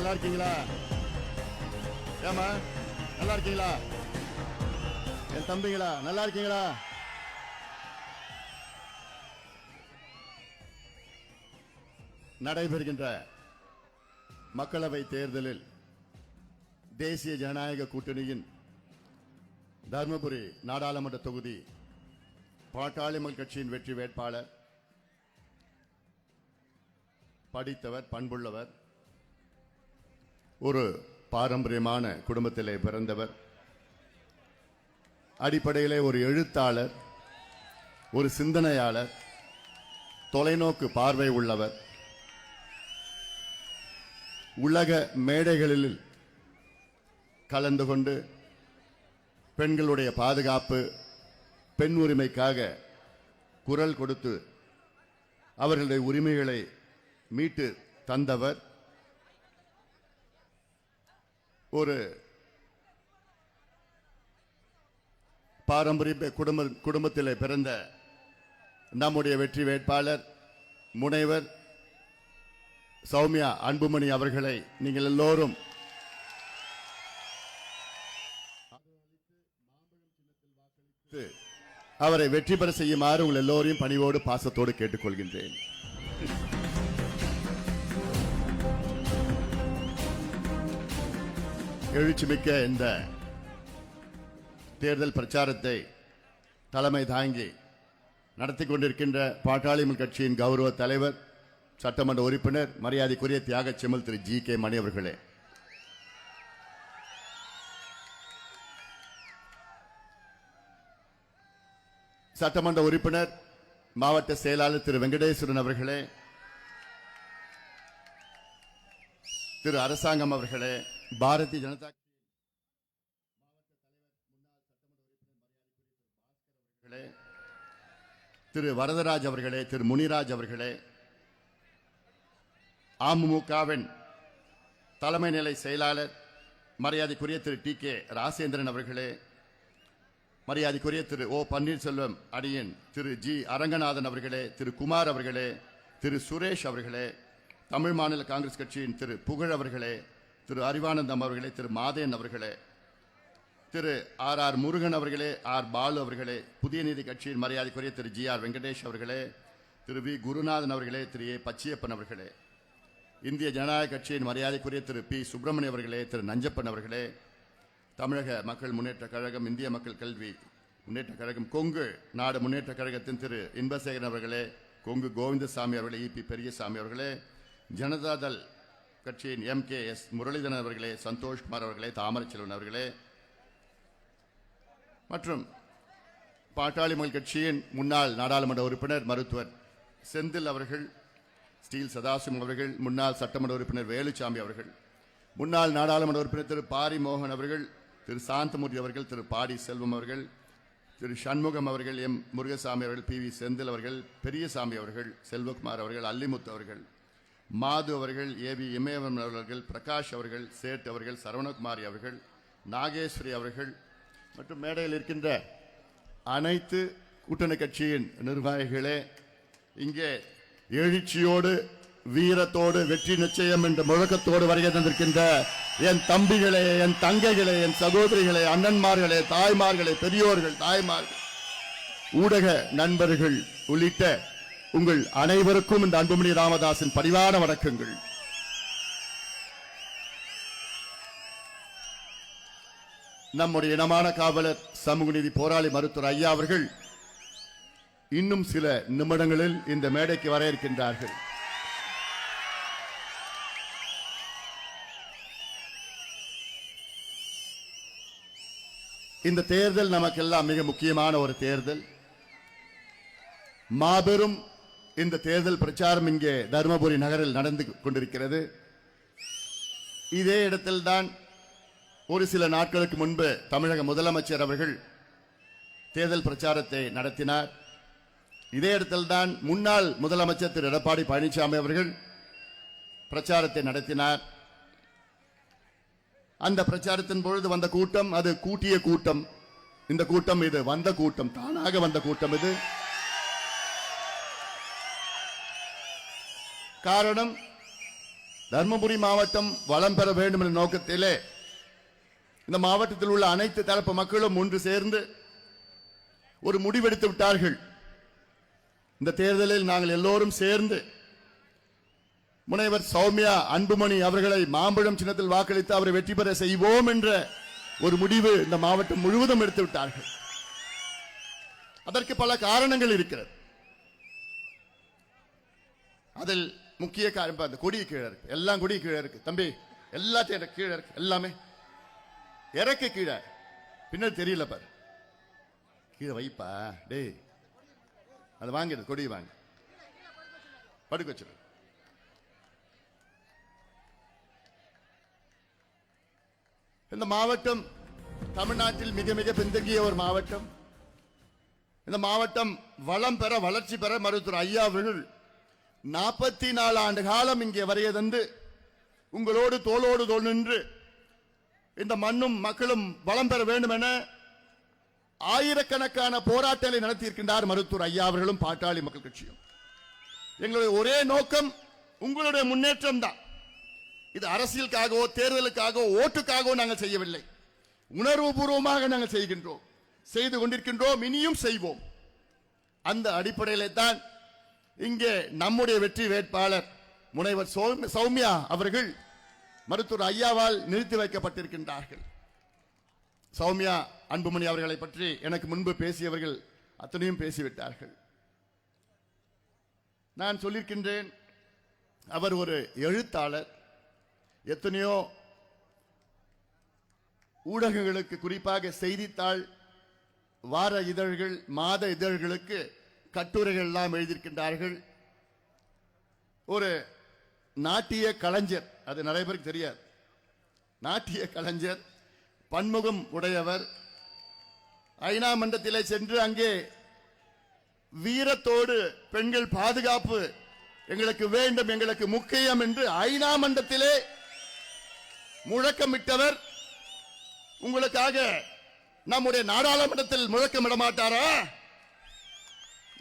நல்லா இருக்கீங்களா? ஏமா நல்லா இருக்கீங்களா? என் தம்பிங்களா நல்லா இருக்கீங்களா? நடைபெறுகின்ற மக்களவை தேர்தலில் தேசிய ஜனநாயக கூட்டணியின் தர்மபுரி நாடாளுமன்ற தொகுதி பாட்டாளி மக்கள் கட்சியின் வெற்றி வேட்பாளர் படித்தவர், பண்புள்ளவர், ஒரு பாரம்பரியமான குடும்பத்திலே பிறந்தவர், அடிப்படையிலே ஒரு எழுத்தாளர், ஒரு சிந்தனையாளர், தொலைநோக்கு பார்வை உள்ளவர், உலக மேடைகளில் கலந்து கொண்டு பெண்களுடைய பாதுகாப்பு, பெண் உரிமைக்காக குரல் கொடுத்து அவர்களுடைய உரிமைகளை மீட்டு தந்தவர், ஒரு பாரம்பரிய குடும்பத்திலே பிறந்த நம்முடைய வெற்றி வேட்பாளர் முனைவர் சௌமியா அன்புமணி அவர்களை நீங்கள் எல்லோரும் அவரை வெற்றி பெற செய்யுமாறு உங்கள் எல்லோரையும் பணிவோடு பாசத்தோடு கேட்டுக்கொள்கின்றேன். எழுச்சிமிக்க இந்த தேர்தல் பிரச்சாரத்தை தலைமை தாங்கி நடத்தி கொண்டிருக்கின்ற பாட்டாளி மக்கள் கட்சியின் கௌரவ தலைவர், சட்டமன்ற உறுப்பினர், மரியாதைக்குரிய தியாக செம்மல் திரு ஜி.கே. மணி அவர்களே, சட்டமன்ற உறுப்பினர், மாவட்ட செயலாளர் திரு வெங்கடேஸ்வரன் அவர்களே, திரு அரசாங்கம் அவர்களே, பாரதிய ஜனதா திரு வரதராஜ் அவர்களே, திரு முனிராஜ் அவர்களே, அமமுகவின் தலைமை நிலை செயலாளர் மரியாதைக்குரிய திரு டி.கே. ராசேந்திரன் அவர்களே, மரியாதைக்குரிய திரு ஓ பன்னீர்செல்வம் அடியின் திரு ஜி. அரங்கநாதன் அவர்களே, திரு குமார் அவர்களே, திரு சுரேஷ் அவர்களே, தமிழ் மாநில காங்கிரஸ் கட்சியின் திரு புகழ் அவர்களே, திரு அறிவானந்தம் அவர்களே, திரு மாதேன் அவர்களே, திரு ஆர் முருகன் அவர்களே, ஆர் பாலு அவர்களே, புதிய நீதி கட்சியின் மரியாதைக்குரிய திரு ஜி.ஆர். வெங்கடேஷ் அவர்களே, திரு வி. குருநாதன் அவர்களே, திரு ஏ. பச்சியப்பன் அவர்களே, இந்திய ஜனநாயக கட்சியின் மரியாதைக்குரிய திரு பி. சுப்பிரமணிய அவர்களே, திரு நஞ்சப்பன் அவர்களே, தமிழக மக்கள் முன்னேற்ற கழகம், இந்திய மக்கள் கல்வி முன்னேற்ற கழகம், கொங்கு நாடு முன்னேற்ற கழகத்தின் திரு இன்பசேகரன் அவர்களே, கொங்கு கோவிந்தசாமி அவர்களே, இ.பி. பெரியசாமி அவர்களே, ஜனதாதள் கட்சியின் எம்.கே.எஸ். முரளிதரன் அவர்களே, சந்தோஷ்குமார் அவர்களே, தாமரைச்செல்வன் அவர்களே, மற்றும் பாட்டாளி மக்கள் கட்சியின் முன்னாள் நாடாளுமன்ற உறுப்பினர் மருத்துவர் செந்தில் அவர்கள், ஸ்டீல் சதாசிவம் அவர்கள், முன்னாள் சட்டமன்ற உறுப்பினர் வேலுச்சாமி அவர்கள், முன்னாள் நாடாளுமன்ற உறுப்பினர் திரு பாரி மோகன் அவர்கள், திரு சாந்தமூர்த்தி அவர்கள், திரு பாடி செல்வம் அவர்கள், திரு சண்முகம் அவர்கள், எம். முருகசாமி அவர்கள், பி. வி. செந்தில் அவர்கள், பெரியசாமி அவர்கள், செல்வகுமார் அவர்கள், அல்லிமுத்து அவர்கள், மாது அவர்கள், ஏ. வி. இமயவன் அவர்கள், பிரகாஷ் அவர்கள், சேட் அவர்கள், சரவணகுமாரி அவர்கள், நாகேஸ்வரி அவர்கள் மற்றும் மேடையில் இருக்கின்ற அனைத்து கூட்டணி கட்சியின் நிர்வாகிகளே, இங்கே எழுச்சியோடு, வீரத்தோடு, வெற்றி நிச்சயம் என்ற முழக்கத்தோடு வருகை தந்திருக்கின்ற என் தம்பிகளே, என் தங்கைகளே, என் சகோதரிகளே, அண்ணன்மார்களே, தாய்மார்களே, பெரியோர்கள், தாய்மார்கள், ஊடக நண்பர்கள் உள்ளிட்ட உங்கள் அனைவருக்கும் இந்த அன்புமணி ராமதாசின் பரிவான வணக்கங்கள். நம்முடைய இனமான காவலர், சமூக நீதி போராளி மருத்துவர் ஐயா அவர்கள் இன்னும் சில நிமிடங்களில் இந்த மேடைக்கு வர இருக்கின்றார்கள். இந்த தேர்தல் நமக்கெல்லாம் மிக முக்கியமான ஒரு தேர்தல். மாபெரும் இந்த தேர்தல் பிரச்சாரம் இங்கே தர்மபுரி நகரில் நடந்து கொண்டிருக்கிறது. இதே இடத்தில்தான் ஒரு சில நாட்களுக்கு முன்பு தமிழக முதலமைச்சர் அவர்கள் தேர்தல் பிரச்சாரத்தை நடத்தினார். இதே இடத்தில்தான் முன்னாள் முதலமைச்சர் திரு எடப்பாடி பழனிசாமி அவர்கள் பிரச்சாரத்தை நடத்தினார். அந்த பிரச்சாரத்தின் பொழுது வந்த கூட்டம் அது கூட்டிய கூட்டம். இந்த கூட்டம் இது வந்த கூட்டம், தானாக வந்த கூட்டம் இது. காரணம், தர்மபுரி மாவட்டம் வளம் பெற வேண்டும் என்ற நோக்கத்திலே இந்த மாவட்டத்தில் உள்ள அனைத்து தரப்பு மக்களும் ஒன்று சேர்ந்து ஒரு முடிவெடுத்து விட்டார்கள். இந்த தேர்தலில் நாங்கள் எல்லோரும் சேர்ந்து முனைவர் சௌமியா அன்புமணி அவர்களை மாம்பழம் சின்னத்தில் வாக்களித்து அவரை வெற்றி பெற செய்வோம் என்ற ஒரு முடிவு இந்த மாவட்டம் முழுவதும் எடுத்து விட்டார்கள். அதற்கு பல காரணங்கள் இருக்கிறது. அதில் முக்கிய காரணம் அந்த கொடி கீழே இருக்கு, எல்லாம் கொடி கீழே இருக்கு. தம்பி எல்லாத்தையும் கீழே இருக்கு, எல்லாமே இறக்கு கீழே, பின்னாடி தெரியல பாரு, கீழே வைப்பா டேய், அதை வாங்கிடு, கொடி வாங்க படுக்க வச்சிரு. இந்த மாவட்டம் தமிழ்நாட்டில் மிக மிக பின்தங்கிய ஒரு மாவட்டம். இந்த மாவட்டம் வளம் பெற வளர்ச்சி பெற மருத்துவர் ஐயா அவர்கள் 44 ஆண்டு காலம் இங்கே வரைய தந்து உங்களோடு தோளோடு தோள் நின்று இந்த மண்ணும் மக்களும் வளம் பெற வேண்டும் என ஆயிரக்கணக்கான போராட்டங்களை நடத்தியிருக்கின்றார் மருத்துவர் ஐயா அவர்களும் பாட்டாளி மக்கள் கட்சியும். எங்களுடைய ஒரே நோக்கம் உங்களுடைய முன்னேற்றம் தான். இது அரசியலுக்காகவோ தேர்தலுக்காகவோ ஓட்டுக்காகவோ நாங்கள் செய்யவில்லை. உணர்வு பூர்வமாக நாங்கள் செய்கின்றோம், செய்து கொண்டிருக்கின்றோம், இனியும் செய்வோம். அந்த அடிப்படையிலே தான் இங்கே நம்முடைய வெற்றி வேட்பாளர் முனைவர் சௌமியா அவர்கள் மருத்துவர் ஐயாவால் நிறுத்தி வைக்கப்பட்டிருக்கின்றார்கள். சௌமியா அன்புமணி அவர்களை பற்றி எனக்கு முன்பு பேசியவர்கள் அத்தனையும் பேசிவிட்டார்கள். நான் சொல்லியிருக்கின்றேன், அவர் ஒரு எழுத்தாளர். எத்தனையோ ஊடகங்களுக்கு, குறிப்பாக செய்தித்தாள், வார இதழ்கள், மாத இதழ்களுக்கு கட்டுரைகள் எல்லாம் எழுதியிருக்கின்றார்கள். ஒரு நாட்டிய கலைஞர், அது நிறைய பேருக்கு தெரியாது. நாட்டிய கலைஞர், பன்முகம் உடையவர். ஐநா மன்றத்திலே சென்று அங்கே வீரத்தோடு பெண்கள் பாதுகாப்பு எங்களுக்கு வேண்டும், எங்களுக்கு முக்கியம் என்று ஐநா மன்றத்திலே முழக்கமிட்டவர். உங்களுக்காக நம்முடைய நாடாளுமன்றத்தில் முழக்கமிட மாட்டாரா?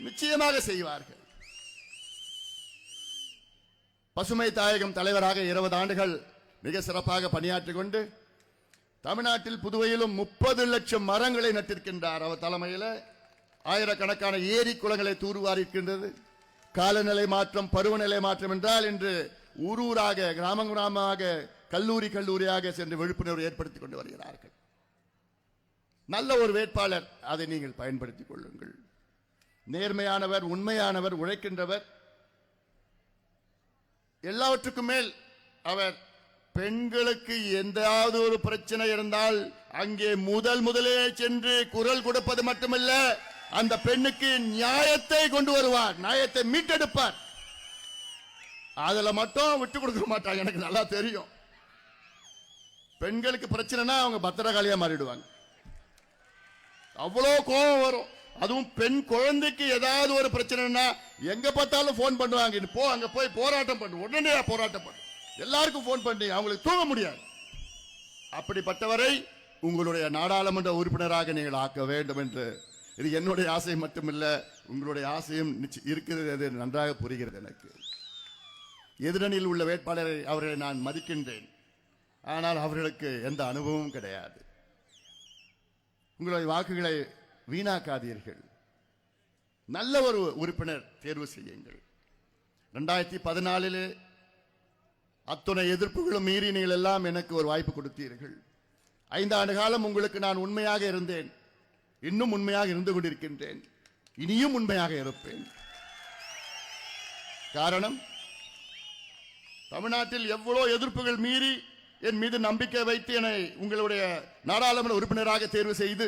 நிச்சயமாக செய்வார்கள். பசுமை தாயகம் தலைவராக 20 ஆண்டுகள் மிக சிறப்பாக பணியாற்றிக் கொண்டு தமிழ்நாட்டில் புதுவையிலும் 30 லட்சம் மரங்களை நட்டிருக்கின்றார். அவர் தலைமையில் ஆயிரக்கணக்கான ஏரி குளங்களை தூர்வாரிக்கின்றது. காலநிலை மாற்றம், பருவநிலை மாற்றம் என்றால் இன்று ஊரூராக, கிராமமாக, கல்லூரியாக சென்று விழிப்புணர்வு ஏற்படுத்திக் கொண்டு வருகிறார்கள். நல்ல ஒரு வேட்பாளர், அதை நீங்கள் பயன்படுத்திக் கொள்ளுங்கள். நேர்மையானவர், உண்மையானவர், உழைக்கின்றவர். எல்லாவற்றுக்கும் மேல் அவர் பெண்களுக்கு எந்தாவது ஒரு பிரச்சனை இருந்தால் அங்கே முதலே சென்று குரல் கொடுப்பது மட்டுமல்ல, அந்த பெண்ணுக்கு நியாயத்தை கொண்டு வருவார், நியாயத்தை மீட்டெடுப்பார். அதுல மட்டும் விட்டு கொடுக்க மாட்டாங்க. எனக்கு நல்லா தெரியும். பெண்களுக்கு பிரச்சனைனா அவங்க பத்திரகாளியா மாறிடுவாங்க. அவ்வளோ கோபம் வரும். அதுவும் பெண் குழந்தைக்கு ஏதாவது ஒரு பிரச்சனைனா எங்க பார்த்தாலும் போன் பண்ணுவாங்க. போ, அங்க போய் போராட்டம் பண்ணு, உடனே போராட்டம் பண்ணு, எல்லாருக்கும் போன் பண்ணி அவங்களுக்கு தூங்க முடியாது. அப்படிப்பட்டவரை உங்களுடைய நாடாளுமன்ற உறுப்பினராக நீங்கள் ஆக்க வேண்டும் என்று, இது என்னுடைய ஆசை மட்டுமில்ல, உங்களுடைய ஆசையும் இருக்கிறது, நன்றாக புரிகிறது எனக்கு. எதிரணியில் உள்ள வேட்பாளரை அவர்களை நான் மதிக்கின்றேன். ஆனால் அவர்களுக்கு எந்த அனுபவமும் கிடையாது. உங்களுடைய வாக்குகளை வீணாக்காதீர்கள். நல்ல ஒரு உறுப்பினர் தேர்வு செய்யுங்கள். 2014 அத்துணை எதிர்ப்புகளும் மீறி நீங்கள் எல்லாம் எனக்கு ஒரு வாய்ப்பு கொடுத்தீர்கள். 5 ஆண்டு காலம் உங்களுக்கு நான் உண்மையாக இருந்தேன். இன்னும் உண்மையாக இருந்து கொண்டிருக்கின்றேன். இனியும் உண்மையாக இருப்பேன். காரணம், தமிழ்நாட்டில் எவ்வளவு எதிர்ப்புகள் மீறி என் மீது நம்பிக்கை வைத்து என்னை உங்களுடைய நாடாளுமன்ற உறுப்பினராக தேர்வு செய்து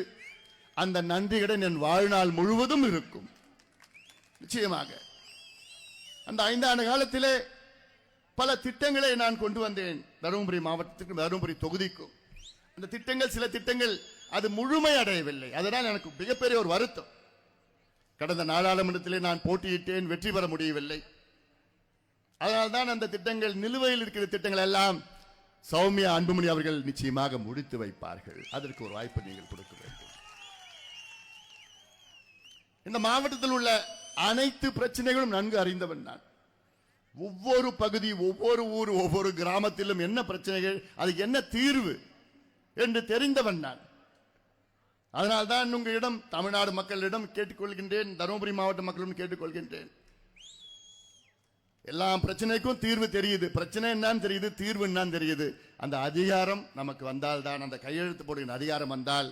அந்த நன்றியுடன் என் வாழ்நாள் முழுவதும் இருக்கும். நிச்சயமாக அந்த 5 ஆண்டு காலத்திலே பல திட்டங்களை நான் கொண்டு வந்தேன் தருமபுரி மாவட்டத்திற்கும் தருமபுரி தொகுதிக்கும். அந்த திட்டங்கள், சில திட்டங்கள் அது முழுமை அடையவில்லை. அதனால் எனக்கு மிகப்பெரிய ஒரு வருத்தம். கடந்த நாடாளுமன்றத்திலே நான் போட்டியிட்டேன், வெற்றி பெற முடியவில்லை. அதனால்தான் அந்த திட்டங்கள், நிலுவையில் இருக்கிற திட்டங்கள் எல்லாம் சௌமியா அன்புமணி அவர்கள் நிச்சயமாக முடித்து வைப்பார்கள். அதற்கு ஒரு வாய்ப்பு நீங்கள் கொடுக்க வேண்டும். இந்த மாவட்டத்தில் உள்ள அனைத்து பிரச்சனைகளும் நன்கு அறிந்தவன் நான். ஒவ்வொரு பகுதி, ஒவ்வொரு ஊர், ஒவ்வொரு கிராமத்திலும் என்ன பிரச்சனைகள், அதுக்கு என்ன தீர்வு என்று தெரிந்தவன் நான். அதனால்தான் உங்களிடம், தமிழ்நாடு மக்களிடம் கேட்டுக்கொள்கின்றேன், தருமபுரி மாவட்ட மக்களிடம் கேட்டுக்கொள்கின்றேன். எல்லா பிரச்சனைக்கும் தீர்வு தெரியுது, பிரச்சனை என்னன்னு தெரியுது, தீர்வு என்னன்னு தெரியுது. அந்த அதிகாரம் நமக்கு வந்தால் தான், அந்த கையெழுத்து போடுகிற அதிகாரம் வந்தால்,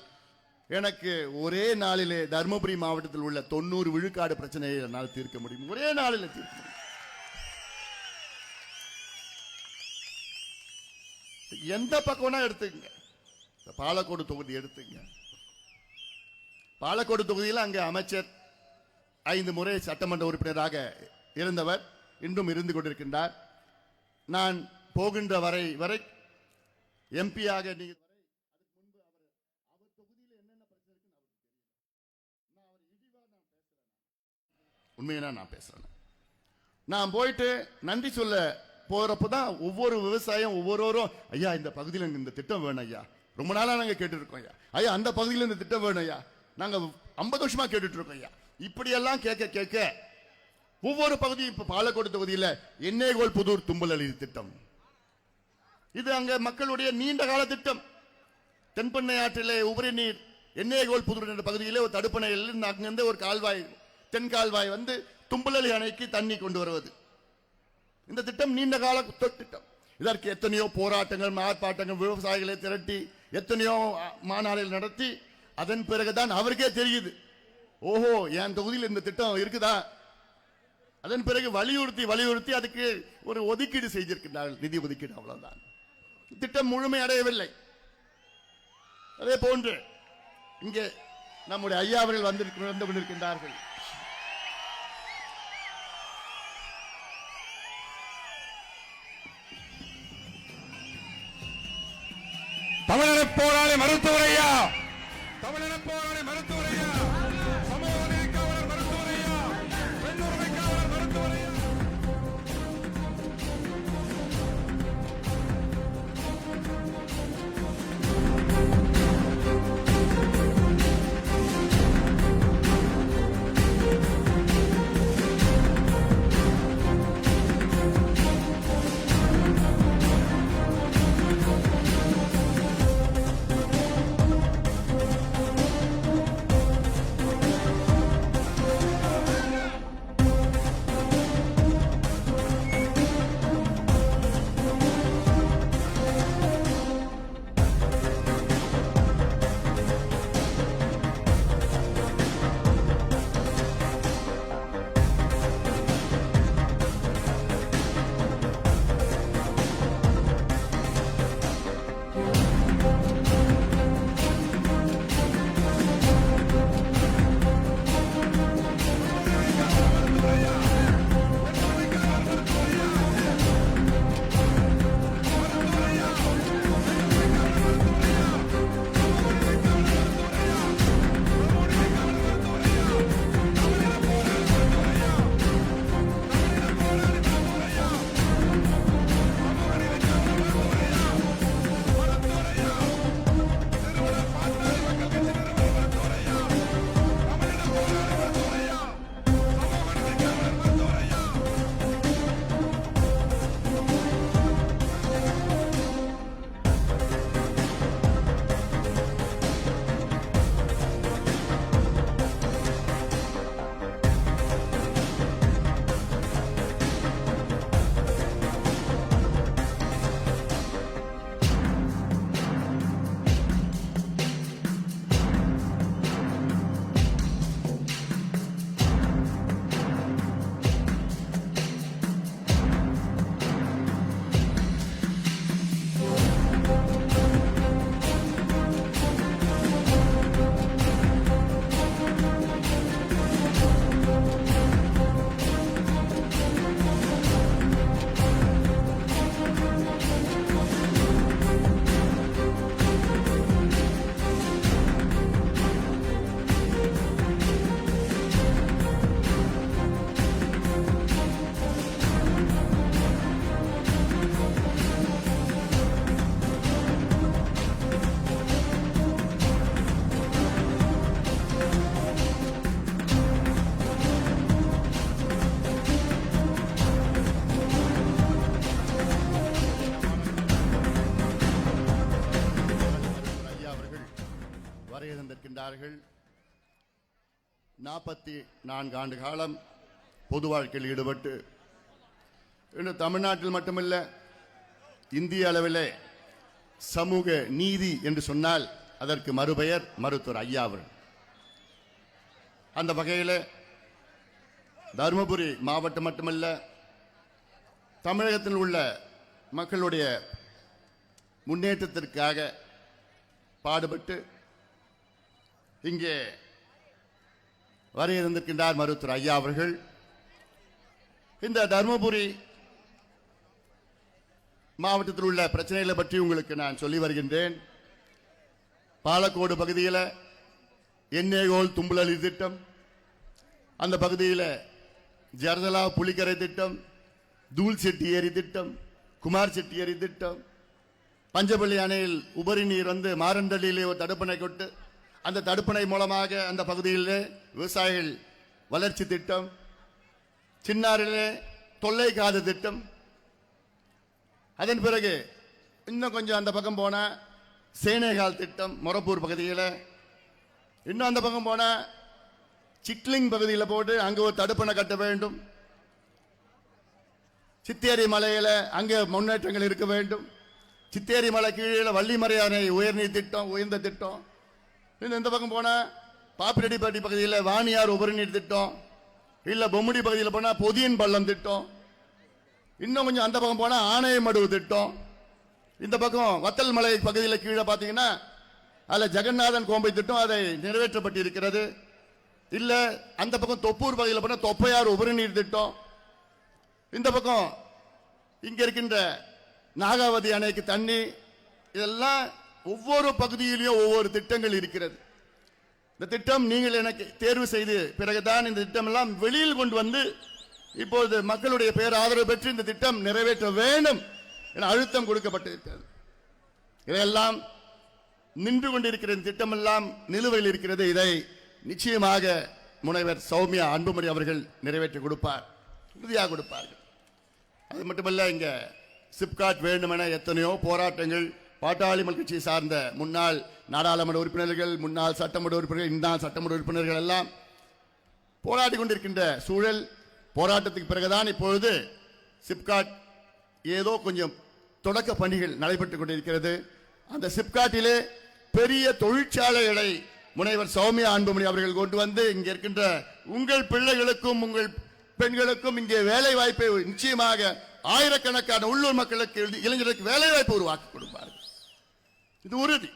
எனக்கு ஒரே நாளிலே தருமபுரி மாவட்டத்தில் உள்ள 90 விழுக்காடு பிரச்சனையை என்னால் தீர்க்க முடியும். ஒரே நாளில் தீர்க்க முடியும். எந்த பக்கம்னா எடுத்துக்கங்க. பாலக்கோடு தொகுதி எடுத்துங்க. பாலக்கோடு தொகுதியில் அங்கே அமைச்சர் 5 முறை சட்டமன்ற உறுப்பினராக இருந்தவர், இன்றும் இருந்து கொண்டிருக்கின்றார். நான் போகின்ற வரை எம்பியாக உண்மையா நான் பேசுறேன். நான் போயிட்டு நன்றி சொல்ல போறப்பதான் ஒவ்வொரு விவசாயம் ஒவ்வொருவரும், ஐயா இந்த பகுதியில் இந்த திட்டம் வேணும் ஐயா, ரொம்ப நாளா நாங்க கேட்டு இருக்கோம் ஐயா, ஐயா அந்த பகுதியில் இந்த திட்டம் வேணும் ஐயா, நாங்க 50 வருஷமா கேட்டுட்டு இருக்கோம் ஐயா. இப்படி எல்லாம் கேட்க ஒவ்வொரு பகுதியும், இப்ப பாலக்கோடு தொகுதியில் எண்ணெய்கோல் புதூர் தும்பலி திட்டம், இது அங்க மக்களுடைய நீண்ட கால திட்டம். தென்பெண்ணை ஆற்றிலே உபரி நீர் எண்ணெய்கோல் புதூர் என்ற பகுதியிலே ஒரு தடுப்பணையில் அங்கிருந்து ஒரு கால்வாய், தென் கால்வாய் வந்து தும்பலி அணைக்கு தண்ணி கொண்டு வருவது. இந்த திட்டம் நீண்ட கால திட்டம். இதற்கு எத்தனையோ போராட்டங்கள், ஆர்ப்பாட்டங்கள், விவசாயிகளை திரட்டி எத்தனையோ மாநாடுகள் நடத்தி, அதன் பிறகுதான் அவருக்கே தெரியுது, ஓஹோ என் தொகுதியில் இந்த திட்டம் இருக்குதா. அதன் பிறகு வலியுறுத்தி அதுக்கு ஒரு ஒதுக்கீடு செய்திருக்கிறார்கள், நிதி ஒதுக்கீடு, அவ்வளவுதான். திட்டம் முழுமை அடையவில்லை. அதே போன்று இங்கே நம்முடைய ஐயா அவர்கள் வந்து கொண்டிருக்கின்றார்கள். தமிழக போராளி மருத்துவரையா, தமிழக போராளி மருத்துவரையா, சமூக நீதிக்காவலர் மருத்துவரையா, பெண் உரிமை காவலர் மருத்துவரையா. சொன்னார்கள், 44 ஆண்டு காலம் பொது வாழ்க்கையில் ஈடுபட்டு இன்று தமிழ்நாட்டில் மட்டுமல்ல இந்திய அளவிலே சமூக நீதி என்று சொன்னால் அதற்கு மறுபெயர் மருத்துவர் ஐயா அவர்கள். அந்த வகையில் தருமபுரி மாவட்டம் மட்டுமல்ல தமிழகத்தில் உள்ள மக்களுடைய முன்னேற்றத்திற்காக பாடுபட்டு இங்கே வரையிருந்திருக்கின்றார் மருத்துவர் ஐயா அவர்கள். இந்த தருமபுரி மாவட்டத்தில் உள்ள பிரச்சனைகளை பற்றி உங்களுக்கு நான் சொல்லி வருகின்றேன். பாலக்கோடு பகுதியில் எண்ணெய்கோல் தும்புலி திட்டம், அந்த பகுதியில் ஜர்தலா புலிக்கரை திட்டம், தூள் செட்டி ஏரி திட்டம், குமார் செட்டி ஏரி திட்டம், பஞ்சப்பள்ளி அணையில் உபரி நீர் வந்து மாரண்டலியிலே ஒரு தடுப்பணை கொட்டு அந்த தடுப்பணை மூலமாக அந்த பகுதியிலே விவசாயிகள் வளர்ச்சி திட்டம், சின்னாரிலே தொல்லை காது திட்டம், அதன் பிறகு இன்னும் கொஞ்சம் அந்த பக்கம் போன சேனேகால் திட்டம் மொரப்பூர் பகுதியில், இன்னும் அந்த பக்கம் போன சிக்லிங் பகுதியில் போட்டு அங்கே ஒரு தடுப்பணை கட்ட வேண்டும். சித்தேரி மலையில் அங்கே முன்னேற்றங்கள் இருக்க வேண்டும். சித்தேரி மலை கீழே வள்ளிமறையானை உயர்நீர் திட்டம், உயர்ந்த திட்டம். இன்னும் இந்த பக்கம் போன பாப்பிரெட்டிப்பட்டி பகுதியில் வாணியார் உபரிநீர் திட்டம், இல்லை பொம்முடி பகுதியில் போனால் பொதியன் பள்ளம் திட்டம், இன்னும் கொஞ்சம் அந்த பக்கம் போனால் ஆணையமடுவு திட்டம், இந்த பக்கம் வத்தல் மலை பகுதியில் கீழே பார்த்தீங்கன்னா அதில் ஜெகநாதன் கோம்பை திட்டம் அதை நிறைவேற்றப்பட்டு இருக்கிறது. இல்ல அந்த பக்கம் தொப்பூர் பகுதியில் போன தொப்பையார் உபரிநீர் திட்டம், இந்த பக்கம் இங்க இருக்கின்ற நாகாவதி அணைக்கு தண்ணி, இதெல்லாம் ஒவ்வொரு பகுதியிலும் ஒவ்வொரு திட்டங்கள் இருக்கிறது. இந்த திட்டம் நீங்கள் எனக்கு தேர்வு செய்து பிறகுதான் இந்த திட்டம் எல்லாம் வெளியில் கொண்டு வந்து இப்போது மக்களுடைய பேர் ஆதரவு பெற்று இந்த திட்டம் நிறைவேற்ற வேண்டும் என அழுத்தம் கொடுக்கப்பட்டிருக்கிறது. இதையெல்லாம் நின்று கொண்டிருக்கிற திட்டம் எல்லாம் நிலுவையில் இருக்கிறது. இதை நிச்சயமாக முனைவர் சௌமியா அன்புமணி அவர்கள் நிறைவேற்றி கொடுப்பார், உறுதியாக கொடுப்பார்கள். அது மட்டுமல்ல, இங்க சிப்காட் வேண்டுமென எத்தனையோ போராட்டங்கள் பாட்டாளி மக்கள் கட்சியை சார்ந்த முன்னாள் நாடாளுமன்ற உறுப்பினர்கள், முன்னாள் சட்டமன்ற உறுப்பினர்கள், இந்நாள் சட்டமன்ற உறுப்பினர்கள் எல்லாம் போராடி கொண்டிருக்கின்ற சூழல். போராட்டத்துக்கு பிறகுதான் இப்பொழுது சிப்காட் ஏதோ கொஞ்சம் தொடக்க பணிகள் நடைபெற்றுக் கொண்டிருக்கிறது. அந்த சிப்காட்டிலே பெரிய தொழிற்சாலைகளை முனைவர் சௌமியா அன்புமணி அவர்கள் கொண்டு வந்து இங்க இருக்கின்ற உங்கள் பிள்ளைகளுக்கும் உங்கள் பெண்களுக்கும் இங்கே வேலை வாய்ப்பை நிச்சயமாக ஆயிரக்கணக்கான உள்ளூர் மக்களுக்கு இளைஞர்களுக்கு வேலை வாய்ப்பு உருவாக்கி கொடுப்பார்கள். இது உறுதி.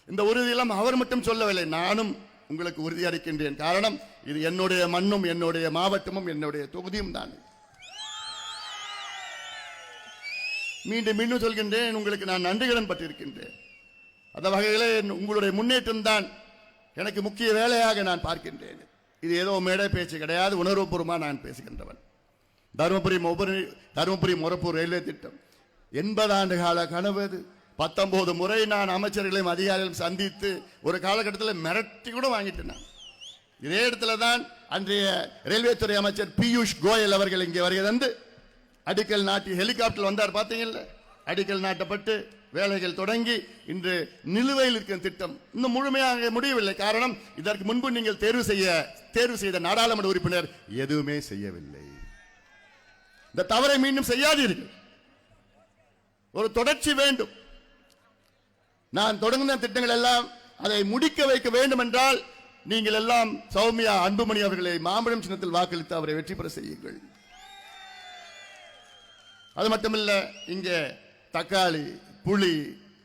இந்த உறுதியெல்லாம் அவர் மட்டும் சொல்லவில்லை, நானும் உங்களுக்கு உறுதி அளிக்கின்றேன். காரணம், இது என்னுடைய மண்ணும் என்னுடைய மாவட்டமும் என்னுடைய தொகுதியும் தான். மீண்டும் மீண்டும் சொல்கின்றேன், உங்களுக்கு நான் நன்றிகடன் பட்டிருக்கின்றேன். அந்த வகையிலே உங்களுடைய முன்னேற்றம் தான் எனக்கு முக்கிய வேலையாக நான் பார்க்கின்றேன். இது ஏதோ மேடை பேச்சு கிடையாது, உணர்வுபூர்வமாக நான் பேசுகின்றவன். தருமபுரி மொரப்பூர் ரயில்வே திட்டம் 80 ஆண்டு கால கனவு. 19 முறை நான் அமைச்சர்களையும் அதிகாரிகளையும் சந்தித்து ஒரு காலகட்டத்தில் மிரட்டி கூட வாங்கிட்டேன். இதே இடத்துல தான் அன்றைய ரயில்வே துறை அமைச்சர் பியூஷ் கோயல் அவர்கள் இங்கே வருகை தந்து அடிக்கல் நாட்டி ஹெலிகாப்டர் வந்தார். பார்த்தீங்கல்ல, அடிக்கல் நாட்டப்பட்டு வேலைகள் தொடங்கி இன்று நிலுவையில் இருக்கிற திட்டம் இன்னும் முழுமையாக முடியவில்லை. காரணம், இதற்கு முன்பு நீங்கள் தேர்வு செய்த நாடாளுமன்ற உறுப்பினர் எதுவுமே செய்யவில்லை. இந்த தவறை மீண்டும் செய்யாதீர்கள். ஒரு தொடர்ச்சி வேண்டும். நான் தொடங்கின திட்டங்கள் எல்லாம் அதை முடிக்க வைக்க வேண்டும் என்றால் நீங்கள் எல்லாம் சௌமியா அன்புமணி அவர்களை மாம்பழம் சின்னத்தில் வாக்களித்து அவரை வெற்றி பெற செய்யுங்கள். அது மட்டுமல்ல, இங்கே தக்காளி, புளி,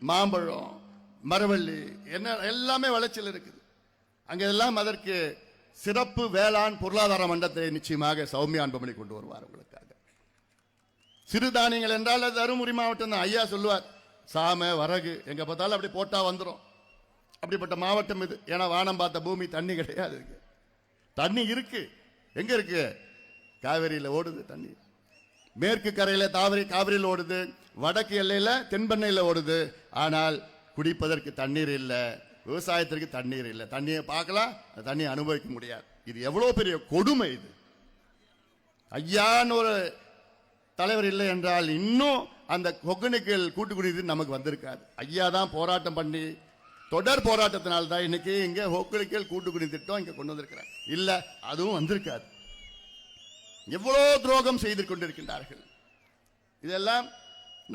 மாம்பழம், மரவள்ளி என்ன எல்லாமே விளைச்சல் இருக்குது. அங்கெல்லாம் அதற்கு சிறப்பு வேளாண் பொருளாதார மன்றத்தை நிச்சயமாக சௌமியா அன்புமணி கொண்டு வருவார். உங்களுக்காக சிறுதானியங்கள் என்றால் அது தருமபுரி மாவட்டம் தான். ஐயா சொல்லுவார், சாமை வரகு எங்க பார்த்தாலும் அப்படி போட்டா வந்துடும். அப்படிப்பட்ட மாவட்டம் இது. ஏன்னா வானம் பார்த்த பூமி, தண்ணி கிடையாது. தண்ணி இருக்கு. எங்க இருக்கு? காவிரியில் ஓடுது தண்ணி. மேற்கு கரையில காவிரியில் ஓடுது, வடக்கு எல்லையில தென்பெண்ணையில் ஓடுது. ஆனால் குடிப்பதற்கு தண்ணீர் இல்லை, விவசாயத்திற்கு தண்ணீர் இல்லை. தண்ணியை பார்க்கலாம், தண்ணியை அனுபவிக்க முடியாது. இது எவ்வளவு பெரிய கொடுமை இது. ஐயான்னு ஒரு தலைவர் இல்லை என்றால் இன்னும் அந்த ஒகேனக்கல் கூட்டுக்குடிநீர் நமக்கு வந்திருக்காது. ஐயா தான் போராட்டம் பண்ணி தொடர் போராட்டத்தினால் தான் இன்னைக்கு இங்க ஹோக்கலிக்கல் கூட்டுக்குடி திட்டம் இங்க கொண்டு வந்திருக்கிறார். இல்ல அதுவும் வந்திருக்காது. எவ்வளவு துரோகம் செய்து கொண்டிருக்கின்றார்கள். இதெல்லாம்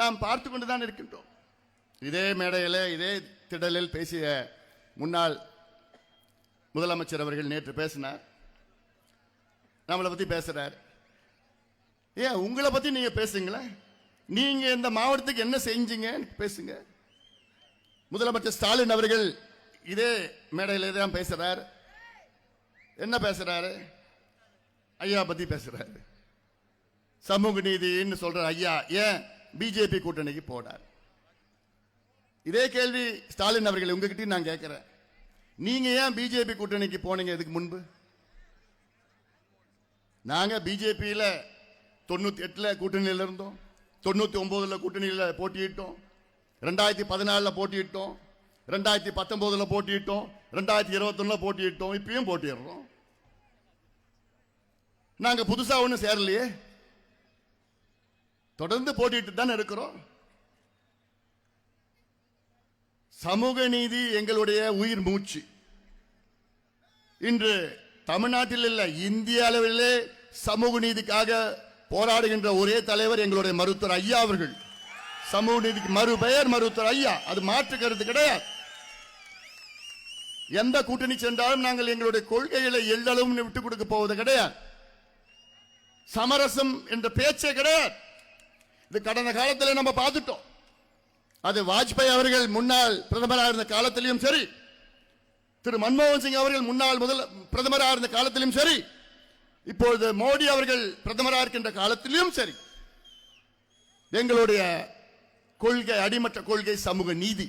நாம் பார்த்து கொண்டுதான் இருக்கின்றோம். இதே மேடையில் இதே திடலில் பேசிய முன்னாள் முதலமைச்சர் அவர்கள் நேற்று பேசினார். நம்மளை பத்தி பேசுறார். ஏன் உங்களை பத்தி நீங்க பேசுங்களேன். நீங்க இந்த மாவட்டத்துக்கு என்ன செஞ்சீங்க பேசுங்க. முதலமைச்சர் ஸ்டாலின் அவர்கள் இதே மேடையில் தான் பேசுறார். என்ன பேசுறாரு? ஐயா பத்தி பேசுறாரு. சமூக நீதினு சொல்ற ஐயா ஏன் பிஜேபி கூட்டணிக்கு போனார்? இதே கேள்வி ஸ்டாலின் அவர்கள் உங்ககிட்ட நான் கேட்கிறேன். நீங்க ஏன் பிஜேபி கூட்டணிக்கு போனீங்க இதுக்கு முன்பு? நாங்க பிஜேபியில 98 கூட்டணியில் இருந்தோம், 99 கூட்டணியில் போட்டியிட்டோம், 2014 போட்டியிட்டோம், 2019 போட்டியிட்டோம், 2021 போட்டியிட்டோம், இப்பயும் போட்டிடுறோம். நாங்க புதுசா ஒண்ணு சேரலையே, தொடர்ந்து போட்டிட்டு தான் இருக்கிறோம். சமூக நீதி எங்களுடைய உயிர் மூச்சு. இன்று தமிழ்நாட்டில் இல்ல இந்திய அளவிலே சமூக நீதிக்காக போராடுகின்ற ஒரே தலைவர் எங்களுடைய மருத்துவர் ஐயா அவர்கள். சமூக நீதிக்கு மறுபெயர் மருத்துவர் ஐயா. அது மாற்று கருத்து கிடையாது. எந்த கூட்டணி சென்றாலும் நாங்கள் எங்களுடைய கொள்கைகளை எல்லளவும் விட்டுக் கொடுக்க போவது கிடையாது. சமரசம் என்ற பேச்சே கிடையாது. இது கடந்த காலத்தில் நம்ம பார்த்துட்டோம். அது வாஜ்பாய் அவர்கள் முன்னாள் பிரதமராக இருந்த காலத்திலும் சரி, திரு மன்மோகன் சிங் அவர்கள் முன்னாள் பிரதமராக இருந்த காலத்திலும் சரி, இப்பொழுது மோடி அவர்கள் பிரதமராக இருக்கின்ற காலத்திலும் சரி, எங்களுடைய கொள்கை அடிமட்ட கொள்கை சமூக நீதி.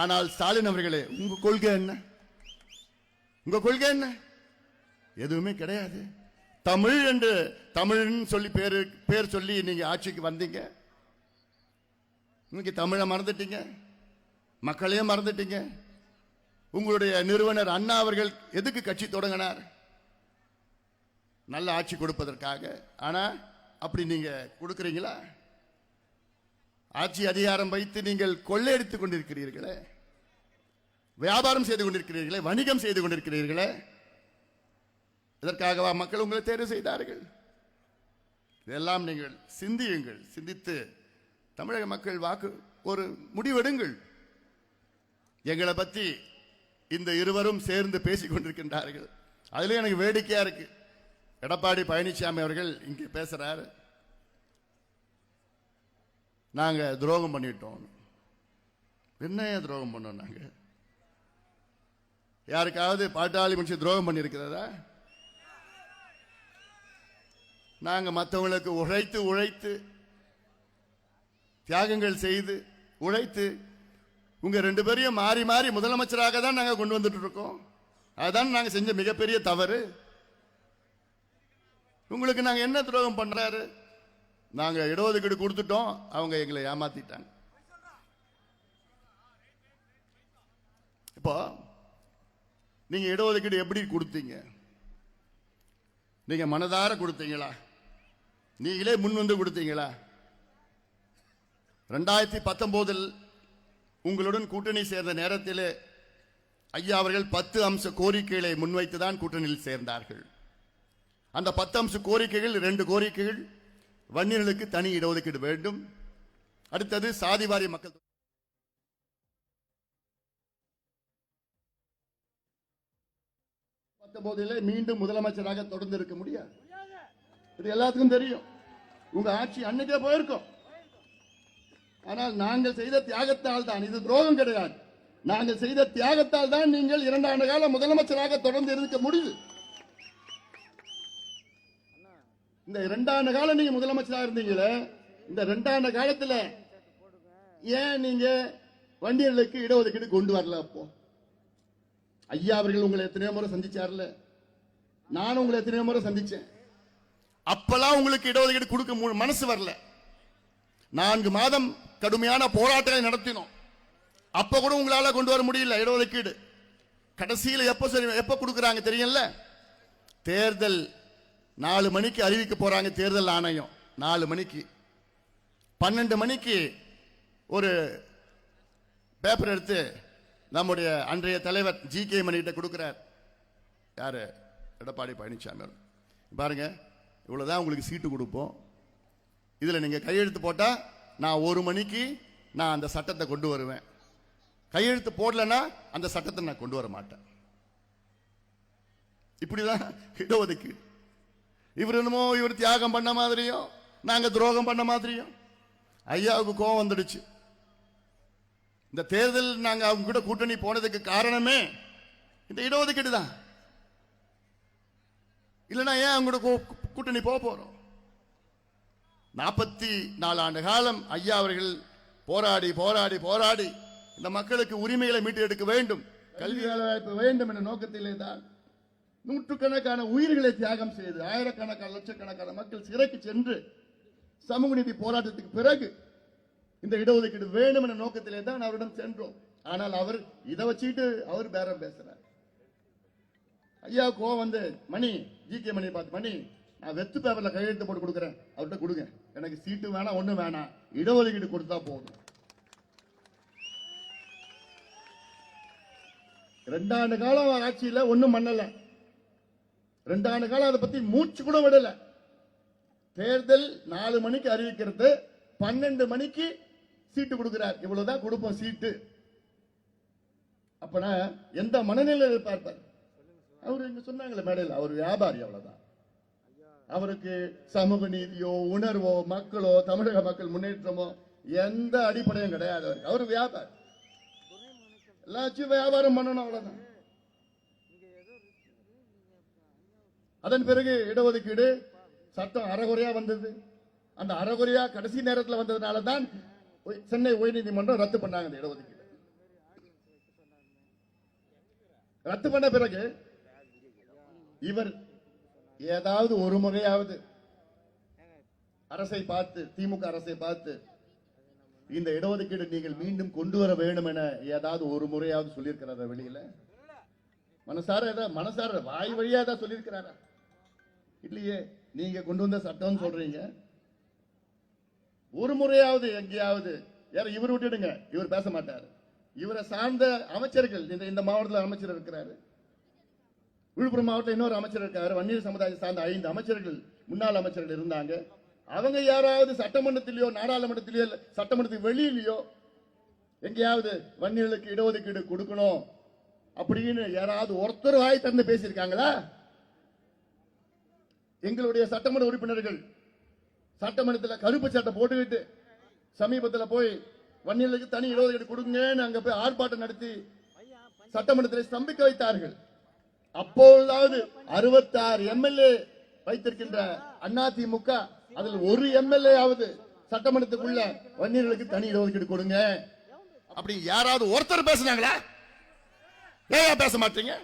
ஆனால் ஸ்டாலின் அவர்களே, உங்க கொள்கை என்ன? உங்க கொள்கை என்ன? எதுவுமே கிடையாது. தமிழ் என்று தமிழ்னு சொல்லி பேர் சொல்லி நீங்க ஆட்சிக்கு வந்தீங்க. இன்னைக்கு தமிழை மறந்துட்டீங்க, மக்களையும் மறந்துட்டீங்க. உங்களுடைய நிறுவனர் அண்ணா அவர்கள் எதுக்கு கட்சி தொடங்கினார்? நல்ல ஆட்சி கொடுப்பதற்காக. ஆனா அப்படி நீங்க கொடுக்கிறீங்களா? ஆட்சி அதிகாரம் வைத்து நீங்கள் கொள்ளையடித்துக் கொண்டிருக்கிறீர்களே, வியாபாரம் செய்து கொண்டிருக்கிறீர்களே, வணிகம் செய்து கொண்டிருக்கிறீர்களே. இதற்காகவா மக்கள் உங்களை தேர்வு செய்தார்கள்? இதெல்லாம் நீங்கள் சிந்தியுங்கள். சிந்தித்து தமிழக மக்கள் வாக்கு ஒரு முடிவெடுங்கள். எங்களை பத்தி இந்த இருவரும் சேர்ந்து பேசிக் கொண்டிருக்கின்றார்கள். அதுல எனக்கு வேடிக்கையா இருக்கு. எடப்பாடி பழனிசாமி அவர்கள் இங்கே பேசுறாரு, நாங்க துரோகம் பண்ணிட்டோம். என்ன துரோகம் பண்ணோம்? நாங்க யாருக்காவது பாட்டாளி மனுஷன் துரோகம் பண்ணிருக்கிறதா? நாங்க மற்றவங்களுக்கு உழைத்து உழைத்து தியாகங்கள் செய்து உழைத்து உங்க 2 பேரையும் மாறி மாறி முதலமைச்சராக தான் நாங்க கொண்டு வந்துட்டு இருக்கோம். அதுதான் நாங்க செஞ்ச மிகப்பெரிய தவறு. உங்களுக்கு நாங்க என்ன துரோகம் பண்றாரு? நாங்க இடஒதுக்கீடு கொடுத்துட்டோம், அவங்க எங்களை ஏமாத்திட்டாங்க. இப்போ நீங்க இடஒதுக்கீடு எப்படி கொடுத்தீங்க? நீங்க மனதார கொடுத்தீங்களா? நீங்களே முன் வந்து கொடுத்தீங்களா? 2019 உங்களுடன் கூட்டணி சேர்ந்த நேரத்தில் ஐயா அவர்கள் 10 அம்ச கோரிக்கைகளை முன்வைத்துதான் கூட்டணியில் சேர்ந்தார்கள். அந்த 10 அம்ச கோரிக்கைகள் 2 கோரிக்கைகள், வன்னியர்களுக்கு தனி இடஒதுக்கீடு வேண்டும், அடுத்தது சாதிவாரி மக்கள் 19 மீண்டும் முதலமைச்சராக தொடர்ந்து இருக்க முடியாது. இது எல்லாத்துக்கும் தெரியும். உங்க ஆட்சி அன்னைக்கே போயிருக்கும். ஆனால் நாங்கள் செய்த தியாகத்தால் தான், இது துரோகம் கிடையாது, நாங்கள் செய்த தியாகத்தால் தான் நீங்கள் 2 ஆண்டு கால முதலமைச்சராக தொடர்ந்து இருக்க முடியுது. இந்த 2 ஆண்டு காலம் நீங்க முதலமைச்சராக இருந்தீங்களே, இந்த 2 ஆண்டு காலத்தில் ஏன் நீங்க வண்டியர்களுக்கு இடஒதுக்கீடு கொண்டு வரல? அப்போ ஐயா அவர்கள் உங்களை எத்தனையோ முறை சந்திச்சார்ல, நானும் உங்களை எத்தனையோ முறை சந்திச்சேன். அப்பெல்லாம் உங்களுக்கு இடஒதுக்கீடு கொடுக்க மனசு வரல. 4 மாதம் கடுமையான போராட்டங்களை நடத்தினோம். அப்ப கூட உங்களால கொண்டு வர முடியல இடஒதுக்கீடு. கடைசியில் எப்ப கொடுக்கறாங்க தெரியல? தேர்தல் 4 மணிக்கு அறிவிக்க போறாங்க. தேர்தல் ஆணையம் 4 மணிக்கு, 12 மணிக்கு ஒரு பேப்பர் எடுத்து நம்முடைய அன்றைய தலைவர் ஜி.கே. மணிகிட்ட கொடுக்கிறார். யாரு? எடப்பாடி பழனிசாமி அவர்கள். பாருங்க, இவ்வளவுதான் உங்களுக்கு சீட்டு கொடுப்போம், இதுல நீங்க கையெழுத்து போட்டா நான் 1 மணிக்கு நான் அந்த சட்டத்தை கொண்டு வருவேன், கையெழுத்து போடலன்னா அந்த சட்டத்தை நான் கொண்டு வர மாட்டேன். இப்படிதான் இடஒதுக்கீடு. இவர் என்னமோ இவர் தியாகம் பண்ண மாதிரியும் நாங்க துரோகம் பண்ண மாதிரியும். ஐயாவுக்கு கோபம் வந்துடுச்சு. இந்த தேர்தல் நாங்க அவங்க கூட கூட்டணி போனதுக்கு காரணமே இந்த இடஒதுக்கீடு தான். இல்லைன்னா ஏன் அவங்க கூட கூட்டணி போறோம்? 44 ஆண்டு காலம் ஐயா அவர்கள் போராடி போராடி போராடி இந்த மக்களுக்கு உரிமைகளை மீட்டு எடுக்க வேண்டும், கல்வி வேலைவாய்ப்பு வேண்டும் என்ற நோக்கத்திலே தான் நூற்றுக்கணக்கான உயிர்களை தியாகம் செய்து ஆயிரக்கணக்கான லட்சக்கணக்கான மக்கள் சிறைக்கு சென்று சமூக நீதி போராட்டத்துக்கு பிறகு இந்த இடஒதுக்கீடு வேண்டும் என்ற நோக்கத்திலே தான் அவரிடம் சென்றோம். ஆனால் அவர் இதை வச்சுட்டு அவர் பேரம் பேசுறார். ஐயா கோவம் வந்து, மணி ஜி.கே. மணி பார்த்து, மணி நான் வெத்து பேப்பர்ல கையெழுத்து போட்டு கொடுக்குறேன், அவர்கிட்ட கொடுங்க, எனக்கு சீட்டு வேணாம் ஒண்ணும் வேணாம், இடஒதுக்கீடு கொடுத்தா போதும். 2 ஆண்டு காலம் ஆட்சியில ஒண்ணும் பண்ணல, 2 ஆண்டு காலம் அதை பத்தி மூச்சு கூட விடல. தேர்தல் 4 மணிக்கு அறிவிக்கிறது, 12 மணிக்கு சீட்டு கொடுக்கிறார். இவ்வளவுதான் கொடுப்போம் சீட்டு. அப்பனா எந்த மனநிலையில் பார்ப்பார் அவரு? இங்க சொன்னாங்களே மேடையில், அவர் வியாபாரி, அவ்வளவுதான். அவருக்கு சமூக நீதியோ உணர்வோ மக்களோ தமிழக மக்கள் முன்னேற்றமோ எந்த அடிப்படையும் கிடையாது. அவர் வியாபாரி, எல்லாச்சும் வியாபாரம் பண்ணணும், அவ்வளவுதான். அதன் பிறகு இடஒதுக்கீடு சட்டம் அறகுறையா வந்தது. அந்த அறகுறையா கடைசி நேரத்தில் வந்ததுனால தான் சென்னை உயர்நீதிமன்றம் ரத்து பண்ணாங்க. இந்த இடஒதுக்கீடு ரத்து பண்ண பிறகு இவர் ஏதாவது ஒரு முறையாவது அரசை பார்த்து, திமுக அரசை பார்த்து, இந்த இடஒதுக்கீடு நீங்கள் மீண்டும் கொண்டு வர வேண்டும் என ஏதாவது ஒரு முறையாவது சொல்லியிருக்கிறாரா? வெளியில மனசார வாய் வழியா தான் சொல்லியிருக்கிறாரா? இல்லையே. நீங்க கொண்டு வந்த சட்டம் சொல்றீங்க, ஒரு முறையாவது எங்கேயாவது, யார இவர் விட்டுடுங்க, இவர் பேச மாட்டார். இவரை சார்ந்த அமைச்சர்கள், இந்த மாவட்டத்தில் அமைச்சர் இருக்கிறாரு, விழுப்புரம் மாவட்டத்தில் இன்னொரு அமைச்சர் இருக்காரு, வன்னியர் சமுதாயத்தை சார்ந்த 5 அமைச்சர்கள் முன்னாள் அமைச்சர்கள் இருந்தாங்க. அவங்க யாராவது சட்டமன்றத்திலேயோ நாடாளுமன்றத்திலேயோ சட்டமன்றத்துக்கு வெளியிலேயோ எங்கேயாவது வன்னியர்களுக்கு இடஒதுக்கீடு கொடுக்கணும் அப்படின்னு யாராவது ஒருத்தர் வாய் திறந்து பேசியிருக்காங்களா? எங்களுடைய சட்டமன்ற உறுப்பினர்கள் சட்டமன்றத்தில் கருப்பு சட்டை போட்டுக்கிட்டு சமீபத்தில் போய் வன்னியர்களுக்கு தனி இடஒதுக்கீடு கொடுங்கன்னு அங்க போய் ஆர்ப்பாட்டம் நடத்தி சட்டமன்றத்தில் ஸ்தம்பிக்க வைத்தார்கள். அப்பொழுதாவது 66 எம்எல்ஏ வைத்திருக்கின்ற அதிமுக அதில் ஒரு எம்எல்ஏ ஆவது சட்டமன்றத்துக்குள்ள வன்னியர்களுக்கு தனி இடஒதுக்கீடு கொடுங்க அப்படி யாராவது ஒருத்தர் பேசினாங்களா? ஏன் பேச மாட்டீங்க?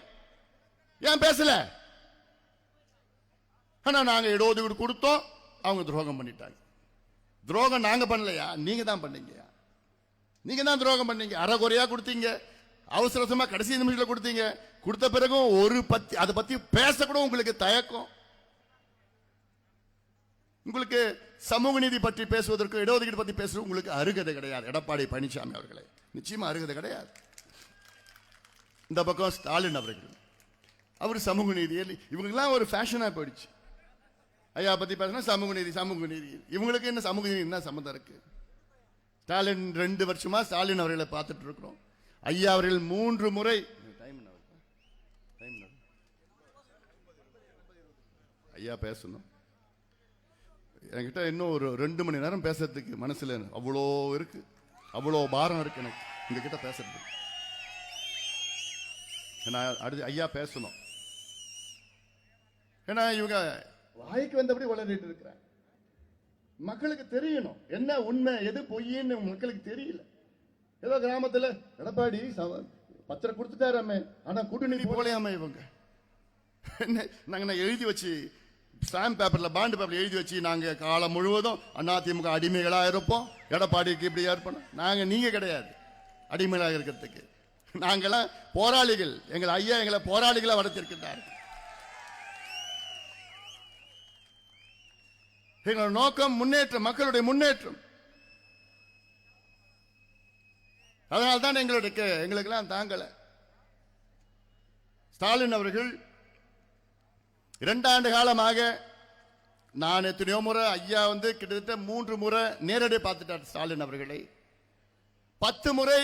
ஏன் பேசல? ஆனா நாங்க இடஒதுக்கீடு கொடுத்தோம், அவங்க துரோகம் பண்ணிட்டாங்க. துரோகம் நாங்க பண்ணலையா? நீங்க தான் பண்ணீங்க. நீங்க தான் துரோகம் பண்ணீங்க. அறகுறையா கொடுத்தீங்க, அவசரமா கடைசி நிமிஷத்துல கொடுத்தீங்க. கொடுத்த பிறகும் அதை பத்தி பேச கூட உங்களுக்கு தயக்கம். உங்களுக்கு சமூக நீதி பற்றி பேசுவதற்கு, இடஒதுக்கீடு பற்றி பேசுவது உங்களுக்கு அருகதை கிடையாது. எடப்பாடி பழனிசாமி அவர்களே, நிச்சயமா அருகதை கிடையாது. இந்த பக்கம் ஸ்டாலின் அவர்கள், அவர் சமூக நீதி, இவங்கெல்லாம் ஒரு ஃபேஷனா போயிடுச்சு. ஐயா பத்தி பேசினா சமூக நீதி சமூக நீதி, இவங்களுக்கு என்ன சமூக நீதி என்ன சம்மந்தம் இருக்கு? ஸ்டாலின் 2 வருஷமா ஸ்டாலின் அவர்களை பார்த்துட்டு இருக்கிறோம். ஐயா அவர்கள் 3 முறை ஐயா பேசணும். என்கிட்ட இன்னும் ஒரு 2 மணி நேரம் பேசுறதுக்கு மனசுல அவ்வளோ இருக்கு, அவ்வளோ பாரம் இருக்கு எனக்கு உங்ககிட்ட பேசுறது. அடுத்து ஐயா பேசணும். ஏன்னா இவங்க வாய்க்கு வந்தபடி வளர்ந்துட்டு இருக்கிறாங்க. மக்களுக்கு தெரியணும் என்ன உண்மை எது பொய்ன்னு மக்களுக்கு தெரியல. ஏதோ கிராமத்துல எடப்பாடி பத்திரம் கொடுத்துட்டாராமே, ஆனா கூட்டணி போலையாம இவங்க நாங்க எழுதி வச்சு ஸ்டாம்ப் பேப்பர்ல பாண்டு பேப்பர்ல எழுதி வச்சு நாங்க காலம் முழுவதும் அதிமுக அடிமைகளா இருப்போம், எடப்பாடிக்கு இப்படி ஏற்படும். நாங்க நீங்க கிடையாது அடிமைகளாக இருக்கிறதுக்கு. நாங்கெல்லாம் போராளிகள். எங்கள் ஐயா எங்களை போராளிகளா வளர்த்திருக்கிறார். எங்களோட நோக்கம் முன்னேற்றம், மக்களுடைய முன்னேற்றம். அதனால்தான் எங்களுக்கெல்லாம் தாங்கல. ஸ்டாலின் அவர்கள் 2 ஆண்டு காலமாக நான் எத்தனையோ முறை ஐயா கிட்டத்தட்ட 3 முறை நேரடி பார்த்துட்டார் ஸ்டாலின் அவர்களை. 10 முறை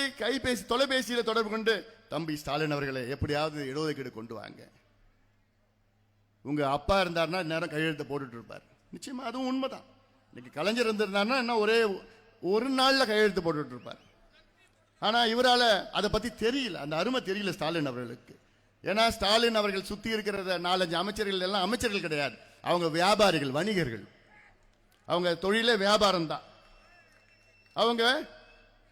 தொலைபேசியில் தொடர்பு கொண்டு, தம்பி ஸ்டாலின் அவர்களை எப்படியாவது இடஒதுக்கீடு கொண்டு வாங்க, உங்க அப்பா இருந்தார்னா நேரம் கையெழுத்து போட்டுட்டு இருப்பார். நிச்சயமா அதுவும் உண்மைதான். இன்னைக்கு கலைஞர் இருந்திருந்தாருன்னா என்ன ஒரே ஒரு நாள்ல கையெழுத்து போட்டுட்டு இருப்பார். ஆனா இவரால அதை பத்தி தெரியல, அந்த அருமை தெரியல ஸ்டாலின் அவர்களுக்கு. ஏன்னா ஸ்டாலின் அவர்கள் சுத்தி இருக்கிற 4-5 அமைச்சர்கள் எல்லாம் அமைச்சர்கள் கிடையாது, அவங்க வியாபாரிகள், வணிகர்கள். அவங்க தொழிலே வியாபாரம் தான். அவங்க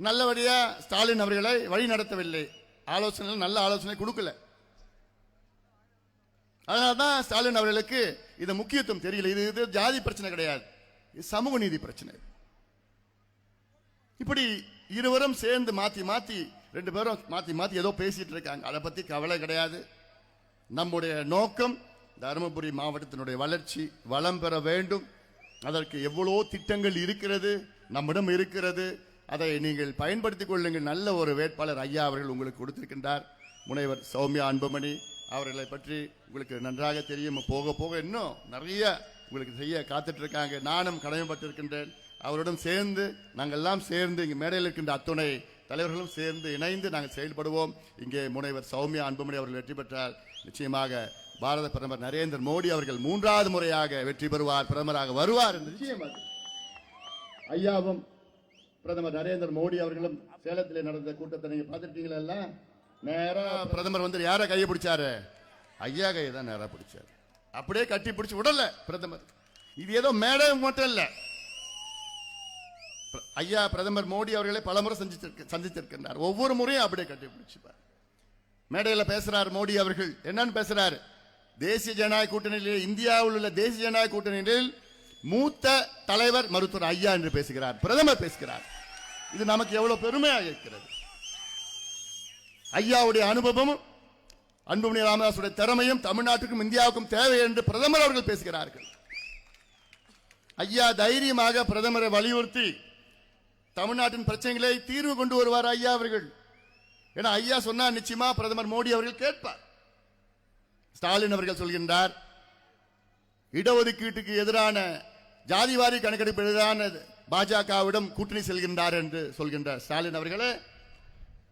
நல்லபடியா ஸ்டாலின் அவர்களை வழி நடத்தவில்லை, நல்ல ஆலோசனை கொடுக்கல. அதனால்தான் ஸ்டாலின் அவர்களுக்கு இது முக்கியத்துவம் தெரியல. இது ஜாதி பிரச்சனை கிடையாது, இது சமூக நீதி பிரச்சனை. இப்படி இருவரும் சேர்ந்து மாத்தி 2 பேரும் மாத்தி ஏதோ பேசிட்டு இருக்காங்க. அதை பத்தி கவலை கிடையாது. நம்முடைய நோக்கம் தருமபுரி மாவட்டத்தினுடைய வளர்ச்சி, வளம் பெற வேண்டும். அதற்கு எவ்வளோ திட்டங்கள் இருக்கிறது, நம்மிடம் இருக்கிறது. அதை நீங்கள் பயன்படுத்திக் கொள்ளுங்கள். நல்ல ஒரு வேட்பாளர் ஐயா அவர்கள் உங்களுக்கு கொடுத்திருக்கின்றார், முனைவர் சௌமியா அன்புமணி அவர்களை பற்றி உங்களுக்கு நன்றாக தெரியும். போக போக இன்னும் நிறைய உங்களுக்கு செய்ய காத்துட்டு இருக்காங்க. நானும் கடமைப்பட்டிருக்கின்றேன். அவருடன் சேர்ந்து நாங்கள் எல்லாம் சேர்ந்து இங்கே மேடையில் இருக்கின்ற அத்துணை தலைவர்களும் சேர்ந்து இணைந்து நாங்கள் செயல்படுவோம். இங்கே முனைவர் சௌமியா அன்புமணி அவர்கள் வெற்றி பெற்றால் நிச்சயமாக பாரத பிரதமர் நரேந்திர மோடி அவர்கள் 3வது முறையாக வெற்றி பெறுவார், பிரதமராக வருவார் என்று நிச்சயமாக. ஐயாவும் பிரதமர் நரேந்திர மோடி அவர்களும் சேலத்திலே நடந்த கூட்டத்தை நீங்க பார்த்துட்டீங்களா? நேரா பிரதமர் யார கையை பிடிச்சாரு? ஐயா கையை தான் நேரா பிடிச்சாரு. அப்படியே கட்டி பிடிச்சு விடல பிரதமர். இது ஏதோ மேடை மட்டும் இல்ல, ஐயா பிரதமர் மோடி அவர்களை பலமுறை சந்தித்திருக்கின்றார். ஒவ்வொரு முறையும் அப்படியே கட்டி பிடிச்சுப்பார். மேடையில் பேசுறார் மோடி அவர்கள். என்னன்னு பேசுறாரு? தேசிய ஜனநாயக கூட்டணியிலே, இந்தியாவில் உள்ள தேசிய ஜனநாயக கூட்டணியில் மூத்த தலைவர் மருத்துவர் ஐயா என்று பேசுகிறார், பிரதமர் பேசுகிறார். இது நமக்கு எவ்வளவு பெருமையாக இருக்கிறது. ஐயாவுடைய அனுபவமும் அன்புமணி ராமதாசுடைய திறமையும் தமிழ்நாட்டுக்கும் இந்தியாவுக்கும் தேவை என்று பிரதமர் அவர்கள் பேசுகிறார்கள். ஐயா தைரியமாக பிரதமரை வலியுறுத்தி தமிழ்நாட்டின் பிரச்சனைகளை தீர்வு கொண்டு வருவார் ஐயா அவர்கள். ஏன்னா ஐயா சொன்னா நிச்சயமா பிரதமர் மோடி அவர்கள் கேட்பார். ஸ்டாலின் அவர்கள் சொல்கின்றார், இடஒதுக்கீட்டுக்கு எதிரான ஜாதிவாரி கணக்கெடுப்பு எதிரான பாஜகவிடம் கூட்டணி செல்கின்றார் என்று சொல்கின்றார் ஸ்டாலின் அவர்களே.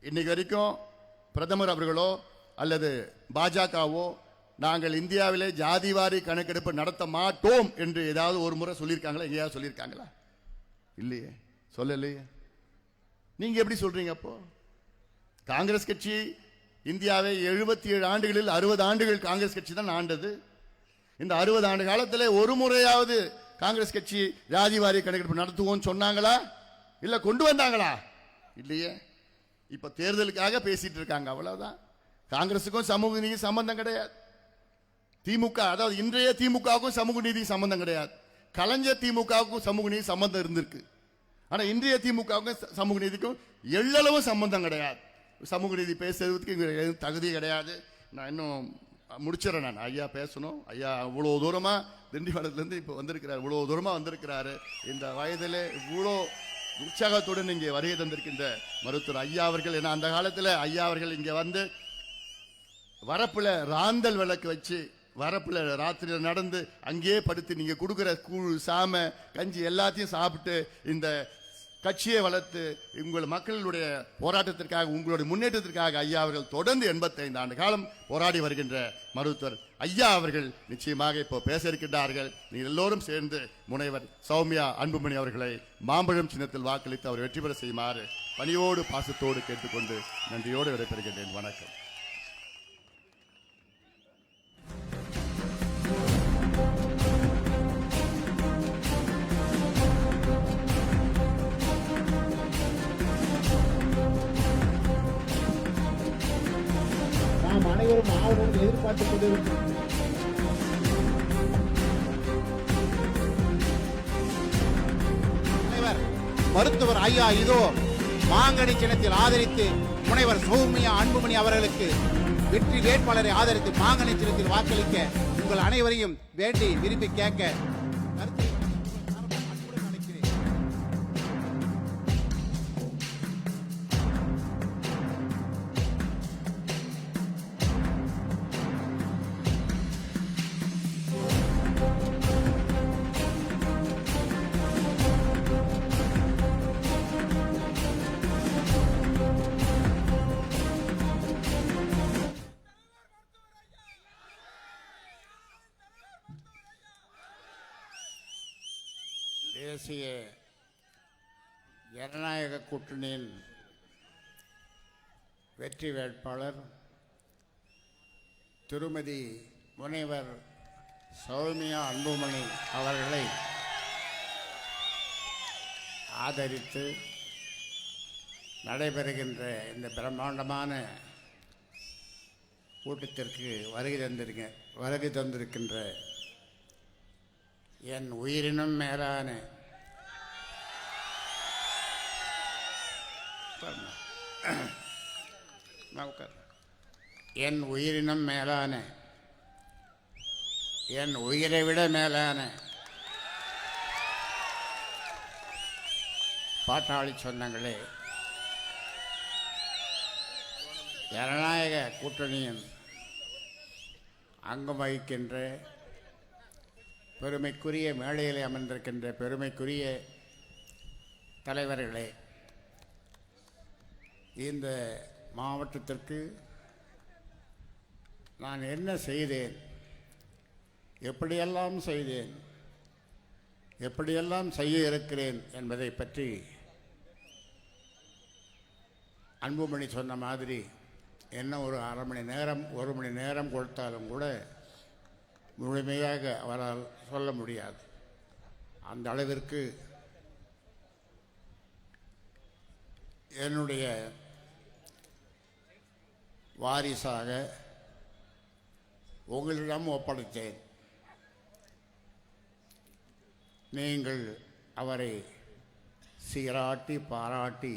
இன்னைக்கு வரைக்கும் பிரதமர் அவர்களோ அல்லது பாஜகவோ நாங்கள் இந்தியாவிலே ஜாதிவாரி கணக்கெடுப்பு நடத்த மாட்டோம் என்று ஏதாவது ஒரு முறை சொல்லியிருக்காங்களா? எங்கேயாவது சொல்லியிருக்காங்களா? இல்லையே, சொல்லலையே. நீங்க எப்படி சொல்றீங்க? அப்போ காங்கிரஸ் கட்சி இந்தியாவை 77 ஆண்டுகளில் 60 ஆண்டுகள் காங்கிரஸ் கட்சி தான் ஆண்டது. இந்த 60 ஆண்டு காலத்தில் ஒரு முறையாவது காங்கிரஸ் கட்சி ஜாதிவாரி கணக்கெடுப்பு நடத்துவோம் சொன்னாங்களா? இல்ல கொண்டு வந்தாங்களா? இல்லையே. இப்ப தேர்தலுக்காக பேசிட்டு இருக்காங்க, அவ்வளவுதான். காங்கிரசுக்கும் சமூக நீதி சம்பந்தம் கிடையாது. திமுக, அதாவது இன்றைய திமுகவுக்கும் சமூக நீதி சம்பந்தம் கிடையாது. கலைஞர் திமுகவுக்கும் சமூக நீதி சம்பந்தம் இருந்திருக்கு. ஆனா இன்றைய திமுகவுக்கும் சமூக நீதிக்கும் எள்ளளவு சம்பந்தம் கிடையாது. சமூக நீதி பேசுறதுக்கு எதுவும் தகுதி கிடையாது. நான் இன்னும் முடிச்சிடறேன். நான் ஐயா பேசணும். ஐயா இவ்வளோ தூரமா திண்டிவனத்திலிருந்து இப்போ வந்திருக்கிறார், இவ்வளோ தூரமா வந்திருக்கிறாரு. இந்த வயதிலே இவ்வளோ உற்சாகத்துடன் இங்கே வருகை தந்திருக்கின்ற மருத்துவர் ஐயா அவர்கள். ஏன்னா அந்த காலத்தில் ஐயா அவர்கள் இங்கே வந்து வரப்புல ராந்தல் விளக்கு வச்சு வரப்புல ராத்திரியில் நடந்து அங்கேயே படுத்து நீங்க கொடுக்குற கூழ், சாம, கஞ்சி எல்லாத்தையும் சாப்பிட்டு இந்த கட்சியை வளர்த்து உங்கள் மக்களுடைய போராட்டத்திற்காக, உங்களுடைய முன்னேற்றத்திற்காக ஐயா அவர்கள் தொடர்ந்து 85 ஆண்டு காலம் போராடி வருகின்ற மருத்துவர் ஐயா அவர்கள் நிச்சயமாக இப்போ பேச இருக்கின்றார்கள். நீங்கள் எல்லோரும் சேர்ந்து முனைவர் சௌமியா அன்புமணி அவர்களை மாம்பழம் சின்னத்தில் வாக்களித்து அவர் வெற்றி பெற செய்யுமாறு பணியோடு பாசத்தோடு கேட்டுக்கொண்டு நன்றியோடு விடைபெறுகின்றேன். வணக்கம். நாம் அனைவரும் ஆவலுடன் எதிர்பார்த்துக் கொண்டிருக்கிறோம். மருத்துவர் ஐயா இதோ மாங்கனி சின்னத்தில் ஆதரித்து முனைவர் சௌமியா அன்புமணி அவர்களுக்கு வெற்றி வேட்பாளரை ஆதரித்து மாங்கனி சின்னத்தில் வாக்களிக்க உங்கள் அனைவரையும் வேண்டி விரும்பி கேட்க தேசிய ஜனநாயக கூட்டணியின் வெற்றி வேட்பாளர் திருமதி முனைவர் சௌமியா அன்புமணி அவர்களை ஆதரித்து நடைபெறுகின்ற இந்த பிரம்மாண்டமான கூட்டத்திற்கு வருகை தந்திருக்கின்ற என் உயிரினும் மேலான என் உயிரினும் மேலான என் உயிரை விட மேலான பாட்டாளி சொந்தங்களே, ஜனநாயக கூட்டணியின் அங்கம் வகிக்கின்ற பெருமைக்குரிய மேடையில் அமர்ந்திருக்கின்ற பெருமைக்குரிய தலைவர்களே, இந்த மாவட்டத்திற்கு நான் என்ன செய்தேன், எப்படியெல்லாம் செய்தேன், எப்படியெல்லாம் செய்ய இருக்கிறேன் என்பதை பற்றி அன்புமணி சொன்ன மாதிரி என்ன ஒரு அரை மணி நேரம் 1 மணி நேரம் கொடுத்தாலும் கூட முழுமையாக அவரால் சொல்ல முடியாது. அந்த அளவிற்கு என்னுடைய வாரிசாக உங்களிடம் ஒப்படைத்தேன். நீங்கள் அவரை சீராட்டி பாராட்டி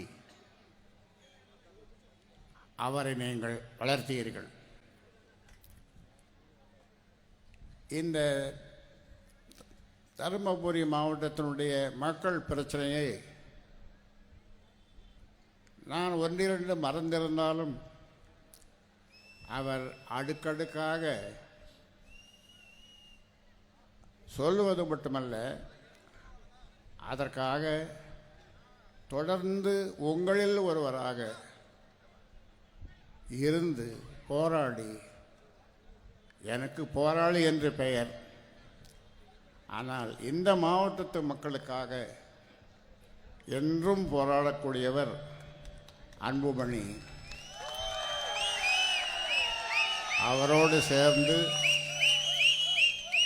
அவரை நீங்கள் வளர்த்தீர்கள். இந்த தருமபுரி மாவட்டத்தினுடைய மக்கள் பிரச்சனையை நான் ஒன்றிரண்டு மறந்திருந்தாலும் அவர் அடுக்கடுக்காக சொல்லுவது மட்டுமல்ல, அதற்காக தொடர்ந்து உங்களில் ஒருவராக இருந்து போராடி, எனக்கு போராளி என்று பெயர், ஆனால் இந்த மாவட்டத்து மக்களுக்காக என்றும் போராடக்கூடியவர் அன்புமணி. அவரோடு சேர்ந்து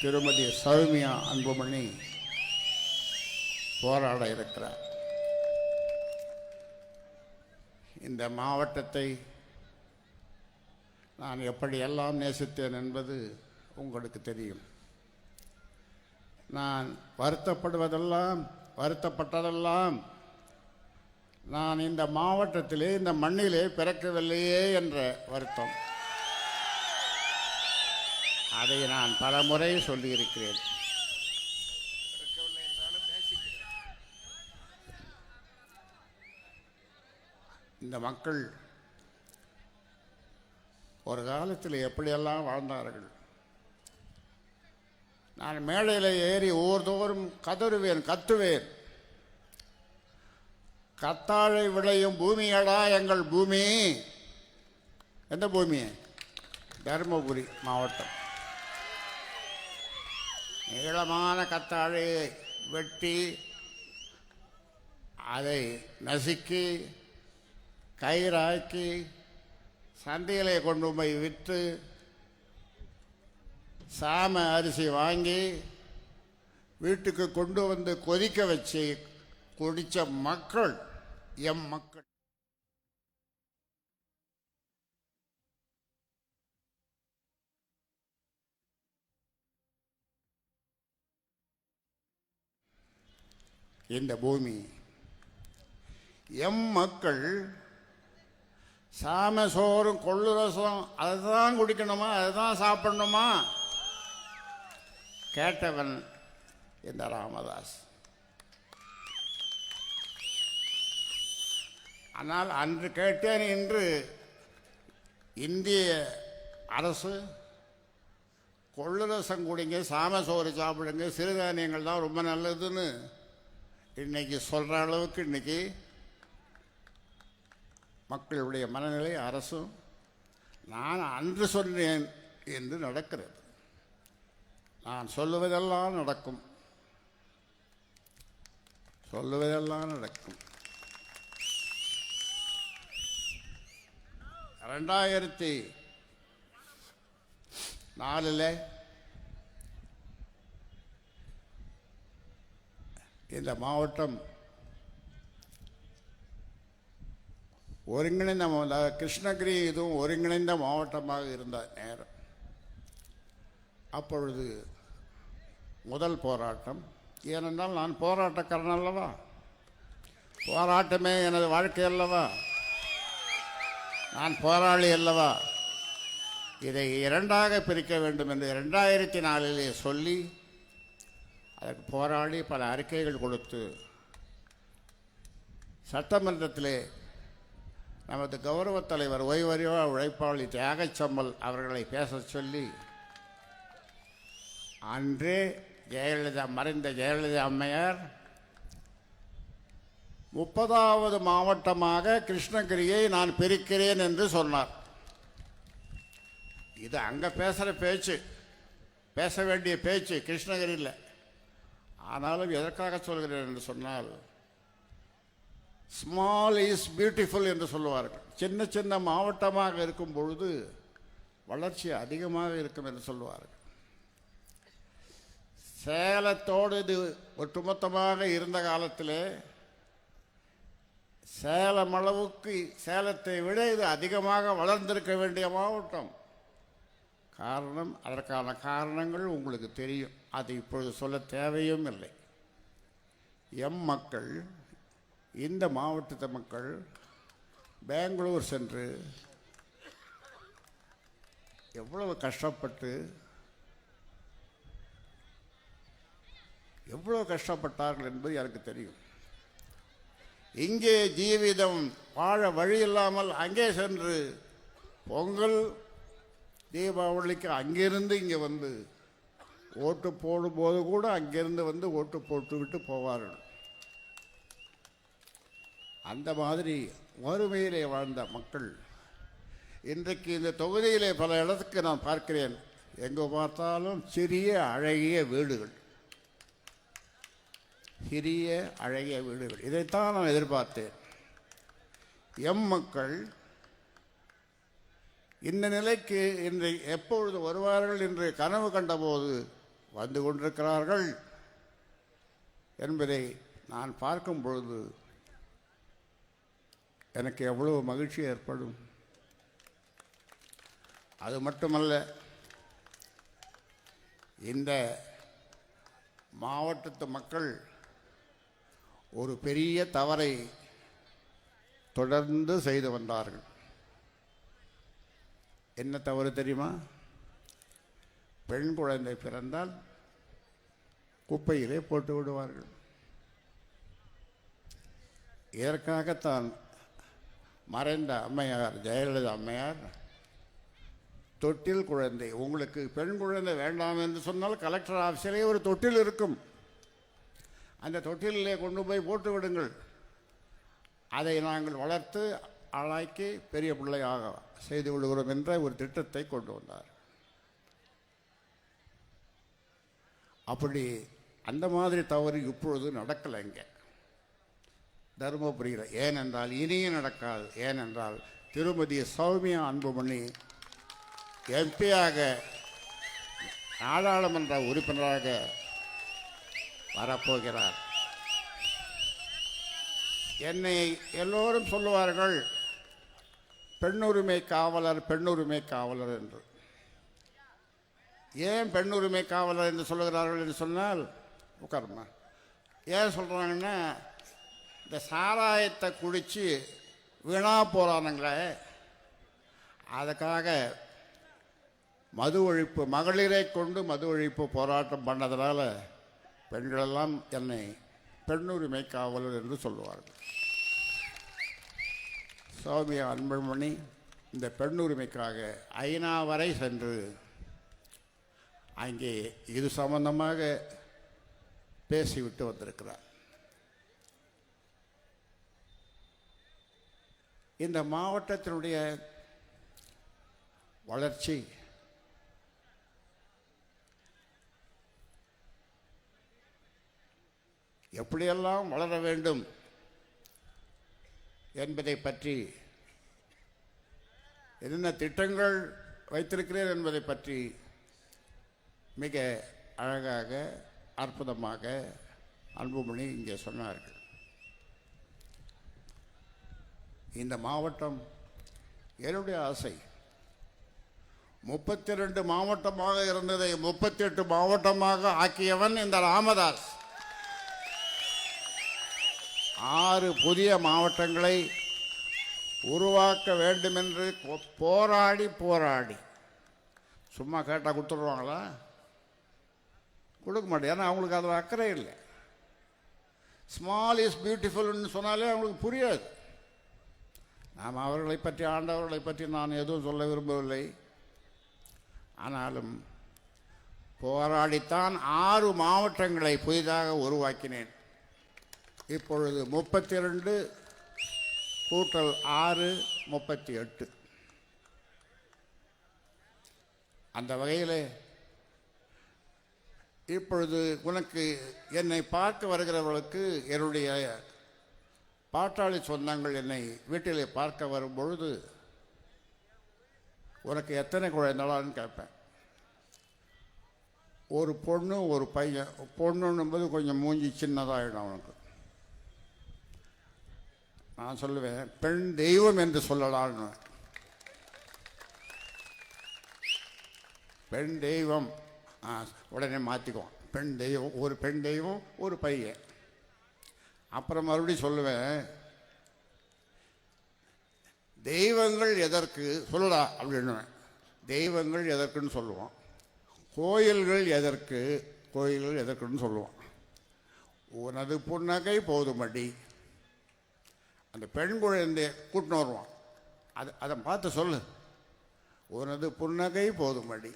திருமதி சௌமியா அன்புமணி போராட இருக்கிறார். இந்த மாவட்டத்தை நான் எப்படியெல்லாம் நேசித்தேன் என்பது உங்களுக்கு தெரியும். நான் வருத்தப்பட்டதெல்லாம் நான் இந்த மாவட்டத்திலே, இந்த மண்ணிலே பிறக்கவில்லையே என்ற வருத்தம். அதை நான் பல முறை சொல்லியிருக்கிறேன். இந்த மக்கள் ஒரு காலத்தில் எப்படியெல்லாம் வாழ்ந்தார்கள். நான் மேடையில் ஏறி ஊர்தோறும் கத்துவேன், கத்தாழை விளையும் பூமியடா எங்கள் பூமி. எந்த பூமி? தருமபுரி மாவட்டம். நீளமான கத்தாழையை வெட்டி அதை நசுக்கி கயிறாக்கி சந்தையிலே கொண்டு போய் விற்று சாம அரிசி வாங்கி வீட்டுக்கு கொண்டு வந்து கொதிக்க வச்சு குடித்த மக்கள் எம் மக்கள். இந்த பூமி எம் மக்கள் சாம சோறும் கொள்ளு ரசம் அதுதான் குடிக்கணுமா, அதுதான் சாப்பிடணுமா கேட்டவன் இந்த ராமதாஸ். ஆனால் அன்று கேட்டேன், இன்று இந்திய அரசு கொள்ளு ரசம் குடிங்க, சாம சோறு சாப்பிடுங்க, சிறுதானியங்கள் தான் ரொம்ப நல்லதுன்னு இன்னைக்கு சொல்கிற அளவுக்கு இன்னைக்கு மக்களுடைய மனநிலை அரசும் நான் அன்று சொன்னேன் என்று நடக்கிறது. நான் சொல்லுவதெல்லாம் நடக்கும். சொல்லுவதெல்லாம் நடக்கும். 2004 இந்த மாவட்டம் ஒருங்கிணைந்த கிருஷ்ணகிரி இதுவும் ஒருங்கிணைந்த மாவட்டமாக இருந்த நேரம். அப்பொழுது முதல் போராட்டம், ஏனென்றால் நான் போராட்டக்காரன் அல்லவா, போராட்டமே எனது வாழ்க்கை அல்லவா, நான் போராளி அல்லவா. இதை இரண்டாக பிரிக்க வேண்டும் என்று 2004 சொல்லி அதற்கு போராடி பல அறிக்கைகள் கொடுத்து சட்டமன்றத்திலே நமது கௌரவ தலைவர் ஓய்வறிவ உழைப்பாளி தியாகச்சம்மல் அவர்களை பேச சொல்லி அன்றே மறைந்த ஜெயலலிதா அம்மையார் 30வது மாவட்டமாக கிருஷ்ணகிரியை நான் பிரிக்கிறேன் என்று சொன்னார். இது அங்கே பேசுகிற பேச்சு, பேச வேண்டிய பேச்சு கிருஷ்ணகிரியில். ஆனாலும் எதற்காக சொல்கிறேன் என்று சொன்னால், ஸ்மால் இஸ் பியூட்டிஃபுல் என்று சொல்லுவார்கள். சின்ன சின்ன மாவட்டமாக இருக்கும் பொழுது வளர்ச்சி அதிகமாக இருக்கும் என்று சொல்லுவார்கள். சேலத்தோடு இது ஒட்டுமொத்தமாக இருந்த காலத்திலே சேலம் அளவுக்கு, சேலத்தை விட இது அதிகமாக வளர்ந்திருக்க வேண்டிய மாவட்டம். காரணம், அதற்கான காரணங்கள் உங்களுக்கு தெரியும், அது இப்பொழுது சொல்ல தேவையும் இல்லை. மக்கள், இந்த மாவட்டத்து மக்கள் பெங்களூர் சென்று எவ்வளவு கஷ்டப்பட்டு கஷ்டப்பட்டார்கள் என்பது எனக்கு தெரியும். இங்கே ஜீவிதம் வாழ வழி இல்லாமல் அங்கே சென்று பொங்கல் தீபாவளிக்கு அங்கிருந்து இங்கே வந்து ஓட்டு போடும்போது கூட அங்கிருந்து வந்து ஓட்டு போட்டு விட்டு போவார்கள். அந்த மாதிரி வறுமையிலே வாழ்ந்த மக்கள் இன்றைக்கு இந்த தொகுதியிலே பல இடத்துக்கு நான் பார்க்கிறேன், எங்கே பார்த்தாலும் சிறிய அழகிய வீடுகள், சிறிய அழகிய வீடுகள். இதைத்தான் நான் எதிர்பார்த்தேன். மக்கள் இந்த நிலைக்கு இன்று எப்பொழுது வருவார்கள் என்று கனவு கண்டபோது வந்து கொண்டிருக்கிறார்கள் என்பதை நான் பார்க்கும் பொழுது எனக்கு எவ்வளவு மகிழ்ச்சி ஏற்படும். அது மட்டுமல்ல, இந்த மாவட்டத்து மக்கள் ஒரு பெரிய தவறை தொடர்ந்து செய்து வந்தார்கள். என்ன தவறு தெரியுமா? பெண் குழந்தை பிறந்தால் குப்பையிலே போட்டு விடுவார்கள். இதற்காகத்தான் மறைந்த அம்மையார் ஜெயலலிதா அம்மையார் தொட்டில் குழந்தை, உங்களுக்கு பெண் குழந்தை வேண்டாம் என்று சொன்னால் கலெக்டர் ஆஃபீஸிலே ஒரு தொட்டில் இருக்கும், அந்த தொட்டிலே கொண்டு போய் போட்டு விடுங்கள், அதை நாங்கள் வளர்த்து ஆளாக்கி பெரிய பிள்ளையாக செய்து விடுகிறோம் என்ற ஒரு திட்டத்தை கொண்டு வந்தார். அப்படி அந்த மாதிரி தவறு இப்பொழுது நடக்கலை இங்கே தருமபுரியில். ஏனென்றால் இனியும் நடக்காது. ஏனென்றால் திருமதி சௌமியா அன்புமணி எம்பியாக, நாடாளுமன்ற உறுப்பினராக வரப்போகிறார். என்னை எல்லோரும் சொல்லுவார்கள் பெண்ணுரிமை காவலர், பெண்ணுரிமை காவலர் என்று. ஏன் பெண்ணுரிமை காவலர் என்று சொல்லுகிறார்கள் என்று சொன்னால், உட்காருமா, ஏன் சொல்கிறாங்கன்னா, இந்த சாராயத்தை குடித்து வீணா போகிறானுங்களே, அதுக்காக மது ஒழிப்பு, மகளிரை கொண்டு மது ஒழிப்பு போராட்டம் பண்ணதுனால பெண்களெல்லாம் என்னை பெண்ணுரிமை காவலர் என்று சொல்லுவார்கள். சௌமியா அன்புமணி இந்த பெண்ணுரிமைக்காக ஐநா வரை சென்று அங்கே இது சம்பந்தமாக பேசிவிட்டு வந்திருக்கிறார். இந்த மாவட்டத்தினுடைய வளர்ச்சி எப்படியெல்லாம் வளர வேண்டும் என்பதை பற்றி, என்னென்ன திட்டங்கள் வைத்திருக்கிறேன் என்பதை பற்றி மிக அழகாக அற்புதமாக அன்புமணி இங்கே சொன்னார்கள். இந்த மாவட்டம் என்னுடைய ஆசை 32 மாவட்டமாக இருந்ததை 38 மாவட்டமாக ஆக்கியவன் இந்த ராமதாஸ். 6 புதிய மாவட்டங்களை உருவாக்க வேண்டும் என்று போராடி போராடி, சும்மா கேட்டால் கொடுத்துருவாங்களா? கொடுக்க மாட்டேன். ஏன்னா அவங்களுக்கு அதில் அக்கறை இல்லை. ஸ்மால் இஸ் பியூட்டிஃபுல்னு சொன்னாலே அவங்களுக்கு புரியாது. நாம் அவர்களை பற்றி, ஆண்டவர்களை பற்றி நான் எதுவும் சொல்ல விரும்பவில்லை. ஆனாலும் போராடித்தான் 6 மாவட்டங்களை புதிதாக உருவாக்கினேன். இப்பொழுது 32 கூட்டல் 6 38. அந்த வகையில் இப்பொழுது உனக்கு என்னை பார்க்க வருகிறவர்களுக்கு, என்னுடைய பாட்டாளி சொந்தங்கள் என்னை வீட்டிலே பார்க்க வரும் பொழுது உனக்கு எத்தனை குழந்தைகளான்னு கேட்பேன். ஒரு பொண்ணு ஒரு பையன். பொண்ணுன்னும்போது கொஞ்சம் மூஞ்சி சின்னதாகிடும் அவனுக்கு. நான் சொல்லுவேன், பெண் தெய்வம் என்று சொல்லலான்னு. பெண் தெய்வம் உடனே மாற்றிக்குவோம். பெண் தெய்வம், ஒரு பெண் தெய்வம் ஒரு பையன். அப்புறம் மறுபடியும் சொல்லுவேன், தெய்வங்கள் எதற்கு சொல்லடா அப்படின்னு. தெய்வங்கள் எதற்குன்னு சொல்லுவோம். கோயில்கள் எதற்கு, கோயில்கள் எதற்குன்னு சொல்லுவோம். உனது புன்னகை போதுமடி. அந்த பெண் குழந்தைய கூட்டின்னு வருவான். அதை பார்த்து சொல்லு, உனது புன்னகை போதுமடி.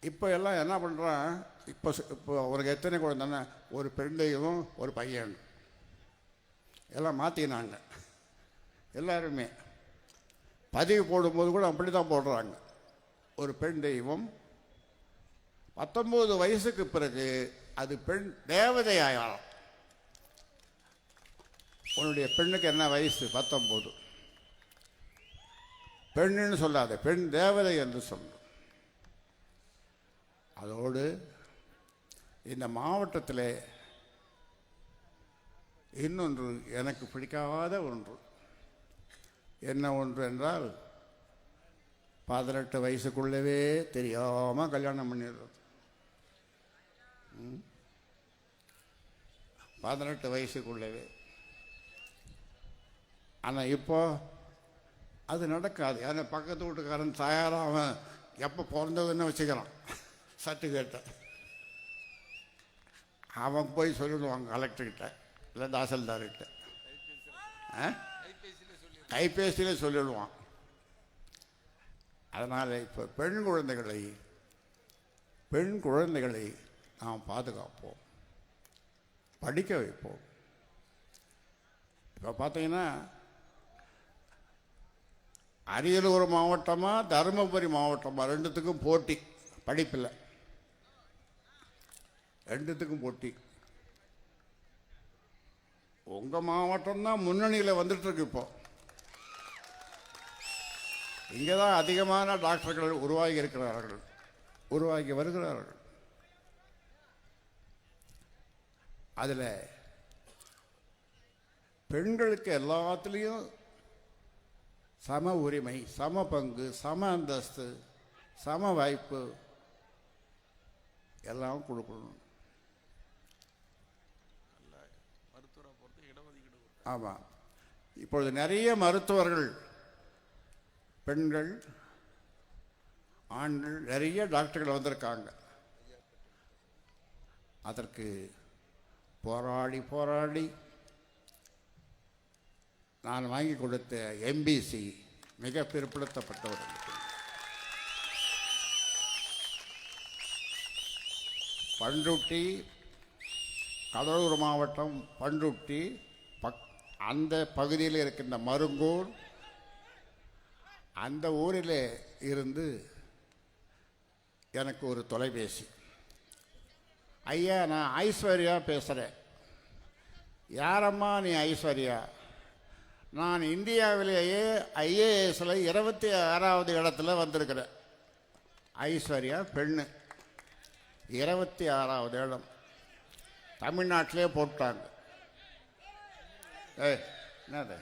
இப்போ எல்லாம் என்ன பண்ணுறான், இப்போ அவருக்கு எத்தனை குழந்தைன்னா ஒரு பெண் தெய்வம் ஒரு பையன். எல்லாம் மாற்றினாங்க. எல்லாருமே பதிவு போடும்போது கூட அப்படி தான் போடுறாங்க. ஒரு பெண் தெய்வம் 19 வயசுக்கு பிறகு அது பெண் தேவதை ஆகலாம். உன்னுடைய பெண்ணுக்கு என்ன வயசு? 19. பெண்ணுன்னு சொல்லாத, பெண் தேவதை என்று சொல்லு. அதோடு இந்த மாவட்டத்தில் இன்னொன்று எனக்கு பிடிக்காத ஒன்று. என்ன ஒன்று என்றால், 18 வயசுக்குள்ளவே தெரியாமல் கல்யாணம் பண்ணிடுறது. 18 வயசுக்குள்ளவே. ஆனால் இப்போ அது நடக்காது. ஏன்னா பக்கத்து வீட்டுக்காரன் தயாராக அவன் எப்போ பிறந்ததுன்னு வச்சுக்கிறான் சர்டிஃபிகேட்டை. அவன் போய் சொல்லிடுவாங்க கலெக்டர்கிட்ட இல்லை தாசில்தார்கிட்ட. கைபேசியில் சொல்லிடுவான். அதனால் இப்போ பெண் குழந்தைகளை நாம் பாதுகாப்போம், படிக்க வைப்போம். இப்போ பார்த்தீங்கன்னா அரியலூர் மாவட்டமா தருமபுரி மாவட்டமா ரெண்டுத்துக்கும் போட்டி. படிப்பில் ரெண்டுத்துக்கும் போட்டி. உங்கள் மாவட்டம்தான் முன்னணியில் வந்துட்டுருக்கு. இப்போ இங்கே தான் அதிகமான டாக்டர்கள் உருவாகி இருக்கிறார்கள், உருவாகி வருகிறார்கள். அதில் பெண்களுக்கு எல்லாத்துலேயும் சம உரிமை, சம பங்கு, சம அந்தஸ்து, சம வாய்ப்பு எல்லாம் கொடுக்கணும். ஆமாம். இப்பொழுது நிறைய மருத்துவர்கள், பெண்கள், ஆண்கள், நிறைய டாக்டர்கள் வந்திருக்காங்க. அதற்கு போராடி போராடி நான் வாங்கி கொடுத்த எம்பிசி மிக பிற்படுத்தப்பட்டவர்களுக்கு. பண்ருட்டி, கடலூர் மாவட்டம் பண்ருட்டி அந்த பகுதியில் இருக்கின்ற மருங்கூர், அந்த ஊரில் இருந்து எனக்கு ஒரு தொலைபேசி. ஐயா நான் ஐஸ்வர்யா பேசுகிறேன். யாரம்மா நீ ஐஸ்வர்யா? நான் இந்தியாவிலேயே ஐஏஎஸில் 26வது இடத்துல வந்திருக்கிறேன். ஐஸ்வர்யா பெண்ணு, 26வது இடம். தமிழ்நாட்டிலே போட்டாங்க. ஏய் என்னது?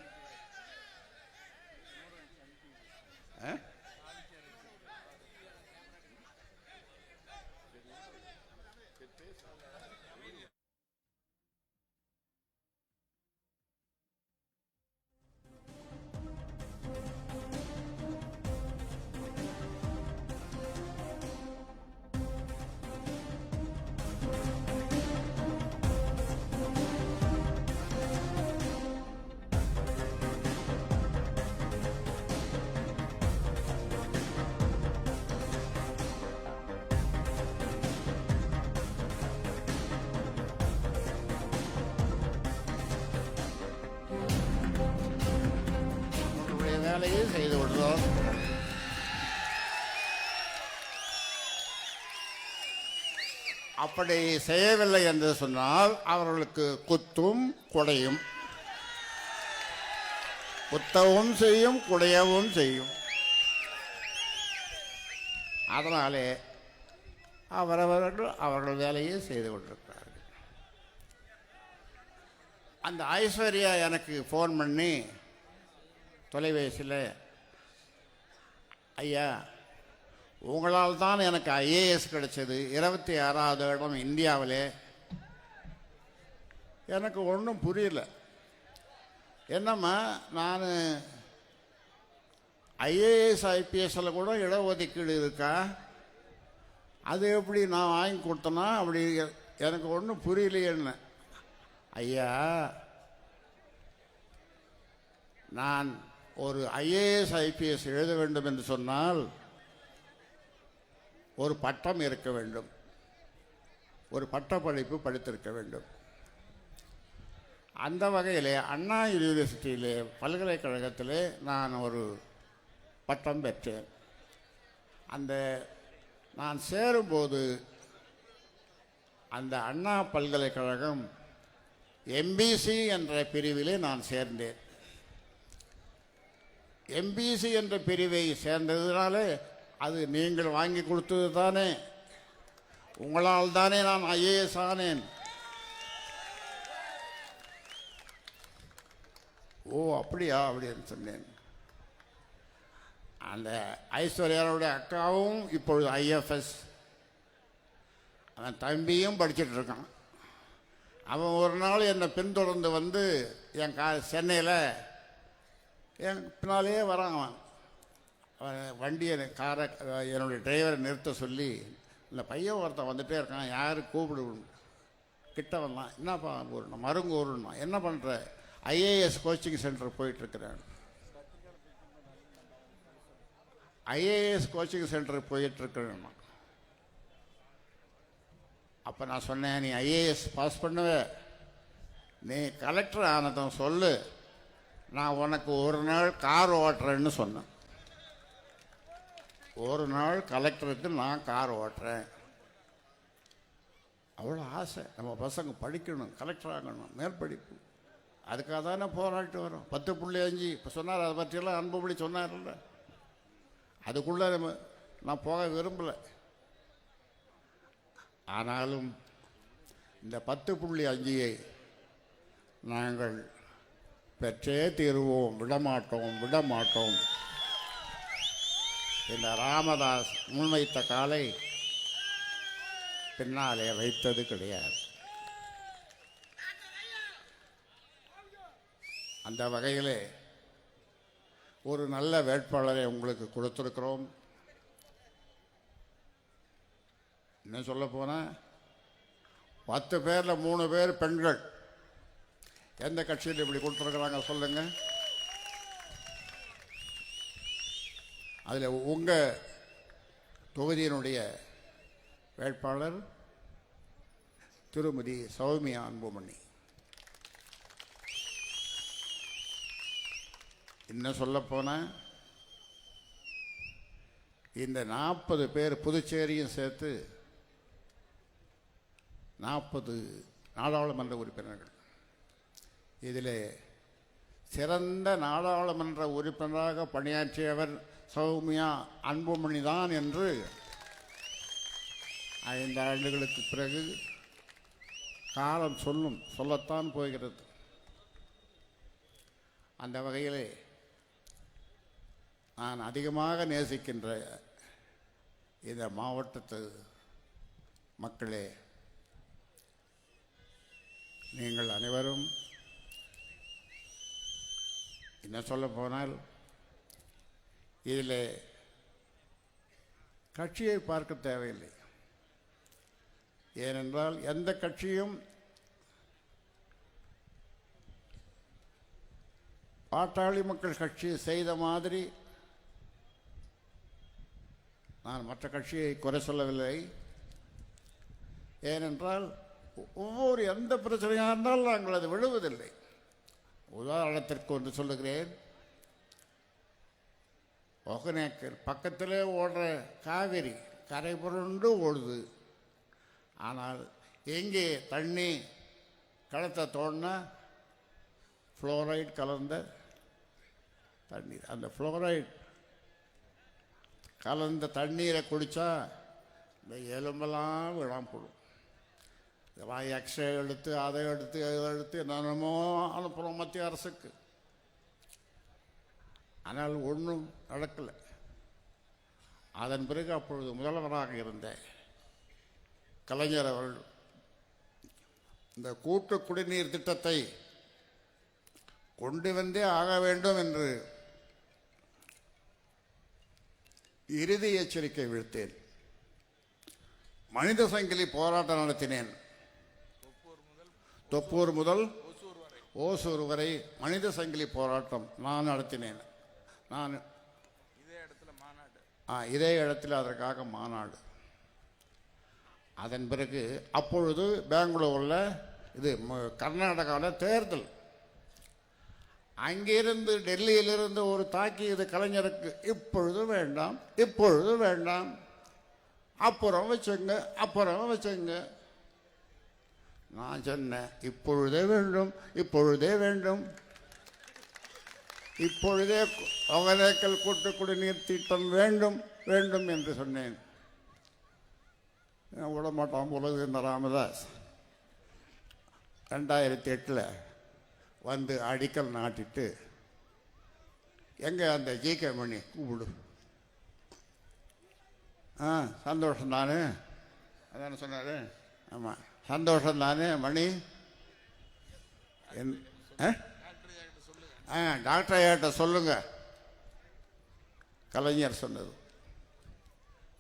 உன்னுடைய வேலையை செய்து விடுறோம். அப்படி செய்யவில்லை என்று சொன்னால் அவர்களுக்கு குத்தும் குடையும், குத்தவும் செய்யும் குடையவும் செய்யும். அதனாலே அவர்கள் வேலையை செய்து கொண்டிருக்கிறார்கள். அந்த ஐஸ்வர்யா எனக்கு ஃபோன் பண்ணி தொலைபேசியில், ஐயா உங்களால் தான் எனக்கு ஐஏஎஸ் கிடைச்சது, 26வது இடம் இந்தியாவிலே. எனக்கு ஒன்றும் புரியல. என்னம்மா நான் ஐஏஎஸ் ஐபிஎஸ்ஸில் கூட இடஒதுக்கீடு இருக்கா? அது எப்படி நான் வாங்கி கொடுத்தேன்னா அப்படி எனக்கு ஒன்றும் புரியலையேன்னு. ஐயா நான் ஒரு ஐஏஎஸ் ஐபிஎஸ் எழுத வேண்டும் என்று சொன்னால் ஒரு பட்டம் இருக்க வேண்டும், ஒரு பட்டப்படிப்பு படித்திருக்க வேண்டும். அந்த வகையிலே அண்ணா யூனிவர்சிட்டியிலே பல்கலைக்கழகத்திலே நான் ஒரு பட்டம் பெற்றேன். நான் சேரும்போது அந்த அண்ணா பல்கலைக்கழகம் எம்பிசி என்ற பிரிவிலே நான் சேர்ந்தேன். எம்பிசி என்ற பிரிவை சேர்ந்ததுனால அது நீங்கள் வாங்கி கொடுத்தது தானே, உங்களால் தானே நான் ஐஏஎஸ் ஆனேன். ஓ அப்படியா அப்படின்னு சொன்னேன். அந்த ஐஸ்வர்யாவுடைய அக்காவும் இப்பொழுது ஐஎஃப்எஸ், அவன் தம்பியும் படிச்சுட்டு இருக்கான். அவன் ஒரு நாள் என்னை பின்தொடர்ந்து வந்து என் சென்னையில் என் பின்னாலே வரான். அவன் வண்டியை காரை என்னுடைய டிரைவரை நிறுத்த சொல்லி, இந்த பையன் ஒருத்தன் வந்துகிட்டே இருக்கான், யார் கூப்பிடு கிட்ட வந்தான். என்னப்பா ஊருண்ணா? மருங்கூருண்ணா. என்ன பண்ணுற? ஐஏஎஸ் கோச்சிங் சென்டர் போயிட்டுருக்கிறேன். ஐஏஎஸ் கோச்சிங் சென்டர் போயிட்டுருக்கிறேன். அப்போ நான் சொன்னேன், நீ ஐஏஎஸ் பாஸ் பண்ணுவே, நீ கலெக்டர் ஆனதும் சொல்லு, நான் உனக்கு ஒரு நாள் கார் ஓட்டுறேன்னு சொன்னேன். ஒரு நாள் கலெக்டருக்கு நான் கார் ஓட்டுறேன். அவ்வளோ ஆசை, நம்ம பசங்க படிக்கணும், கலெக்டர் ஆகணும், மேற்படிப்பு. அதுக்காக தானே போராட்டு வரும். 10.5 இப்போ சொன்னார், அதை பற்றியெல்லாம் அன்புமணி சொன்னார்ல, அதுக்குள்ளே நான் போக விரும்பலை. ஆனாலும் இந்த 10.5ஐ நாங்கள் பெற்றே தீருவோம், விடமாட்டோம். இந்த ராமதாஸ் முன்வைத்த காலை பின்னாலே வைத்தது கிடையாது. அந்த வகையிலே ஒரு நல்ல வேட்பாளரை உங்களுக்கு கொடுத்திருக்கிறோம். என்ன சொல்ல போனால் 10 பேரில் 3 பேர் பெண்கள். எந்த கட்சியில் இப்படி கொடுத்துருக்குறாங்க சொல்லுங்க? அதில் உங்கள் தொகுதியினுடைய வேட்பாளர் திருமதி சௌமியா அன்புமணி. இன்னும் சொல்லப்போனால் இந்த 40 பேர் புதுச்சேரியும் சேர்த்து 40 நாடாளுமன்ற உறுப்பினர்கள். இதிலே சிறந்த நாடாளுமன்ற உறுப்பினராக பணியாற்றியவர் சௌமியா அன்புமணி தான் என்று 5 ஆண்டுகளுக்கு பிறகு காலம் சொல்லத்தான் போகிறது. அந்த வகையிலே நான் அதிகமாக நேசிக்கின்ற இந்த மாவட்டத்து மக்களே, நீங்கள் அனைவரும் என்ன சொல்ல போனால் இதில் கட்சியை பார்க்க தேவையில்லை. ஏனென்றால் எந்த கட்சியும் பாட்டாளி மக்கள் கட்சி செய்த மாதிரி நான் மற்ற கட்சியை குறை சொல்லவில்லை. ஏனென்றால் ஒவ்வொரு எந்த பிரச்சனையாக இருந்தாலும் நாங்கள் அது விழுவதில்லை. உதாரணத்திற்கு ஒன்று சொல்லுகிறேன். ஒகேனக்கல் பக்கத்திலே ஓடுற காவிரி கரை புரண்டு ஓடுது. ஆனால் எங்கே தண்ணி கலத்தை தோண்டினா ஃப்ளோரைடு கலந்த தண்ணீர், அந்த ஃப்ளோரைடு கலந்த தண்ணீரை குடித்தா இந்த எலும்பெல்லாம் விழாம போடும். இதெல்லாம் எக்ஸ்ரே எடுத்து அதை எடுத்து என்னென்னமோ அனுப்புகிறோம் மத்திய அரசுக்கு. ஆனால் ஒன்றும் நடக்கலை. அதன் பிறகு அப்பொழுது முதல்வராக இருந்த கலைஞர் அவர்கள் இந்த கூட்டு குடிநீர் திட்டத்தை கொண்டு வந்தே ஆக வேண்டும் என்று இறுதி எச்சரிக்கை விடுத்தேன். மனித சங்கிலி போராட்டம் நடத்தினேன். தொப்பூர் முதல் ஓசூர் வரை மனித சங்கிலி போராட்டம் நான் நடத்தினேன். இதே இடத்துல அதற்காக மாநாடு. அதன் பிறகு அப்பொழுது பெங்களூரில் இது கர்நாடகாவில் தேர்தல். அங்கிருந்து டெல்லியிலிருந்து ஒரு தாக்கியது கலைஞருக்கு. இப்பொழுது வேண்டாம், இப்பொழுது வேண்டாம், அப்புறம் வச்சுங்க. நான் சொன்னேன், இப்பொழுதே வேண்டும், இப்பொழுதே வேண்டும், இப்பொழுதே ஒகேனக்கல் கூட்டு குடிநீர் திட்டம் வேண்டும் வேண்டும் என்று சொன்னேன். விடமாட்டான் போலது இந்த ராமதாஸ் 2008 வந்து அடிக்கல் நாட்டிட்டு, எங்கே அந்த ஜிகே மணி கூப்பிடு, சந்தோஷம் தானே, அதான சொன்னார். ஆமாம், சந்தோஷம் தானே மணி. டாக்டர் ஐயாட்ட சொல்லுங்க. கலைஞர் சொன்னது,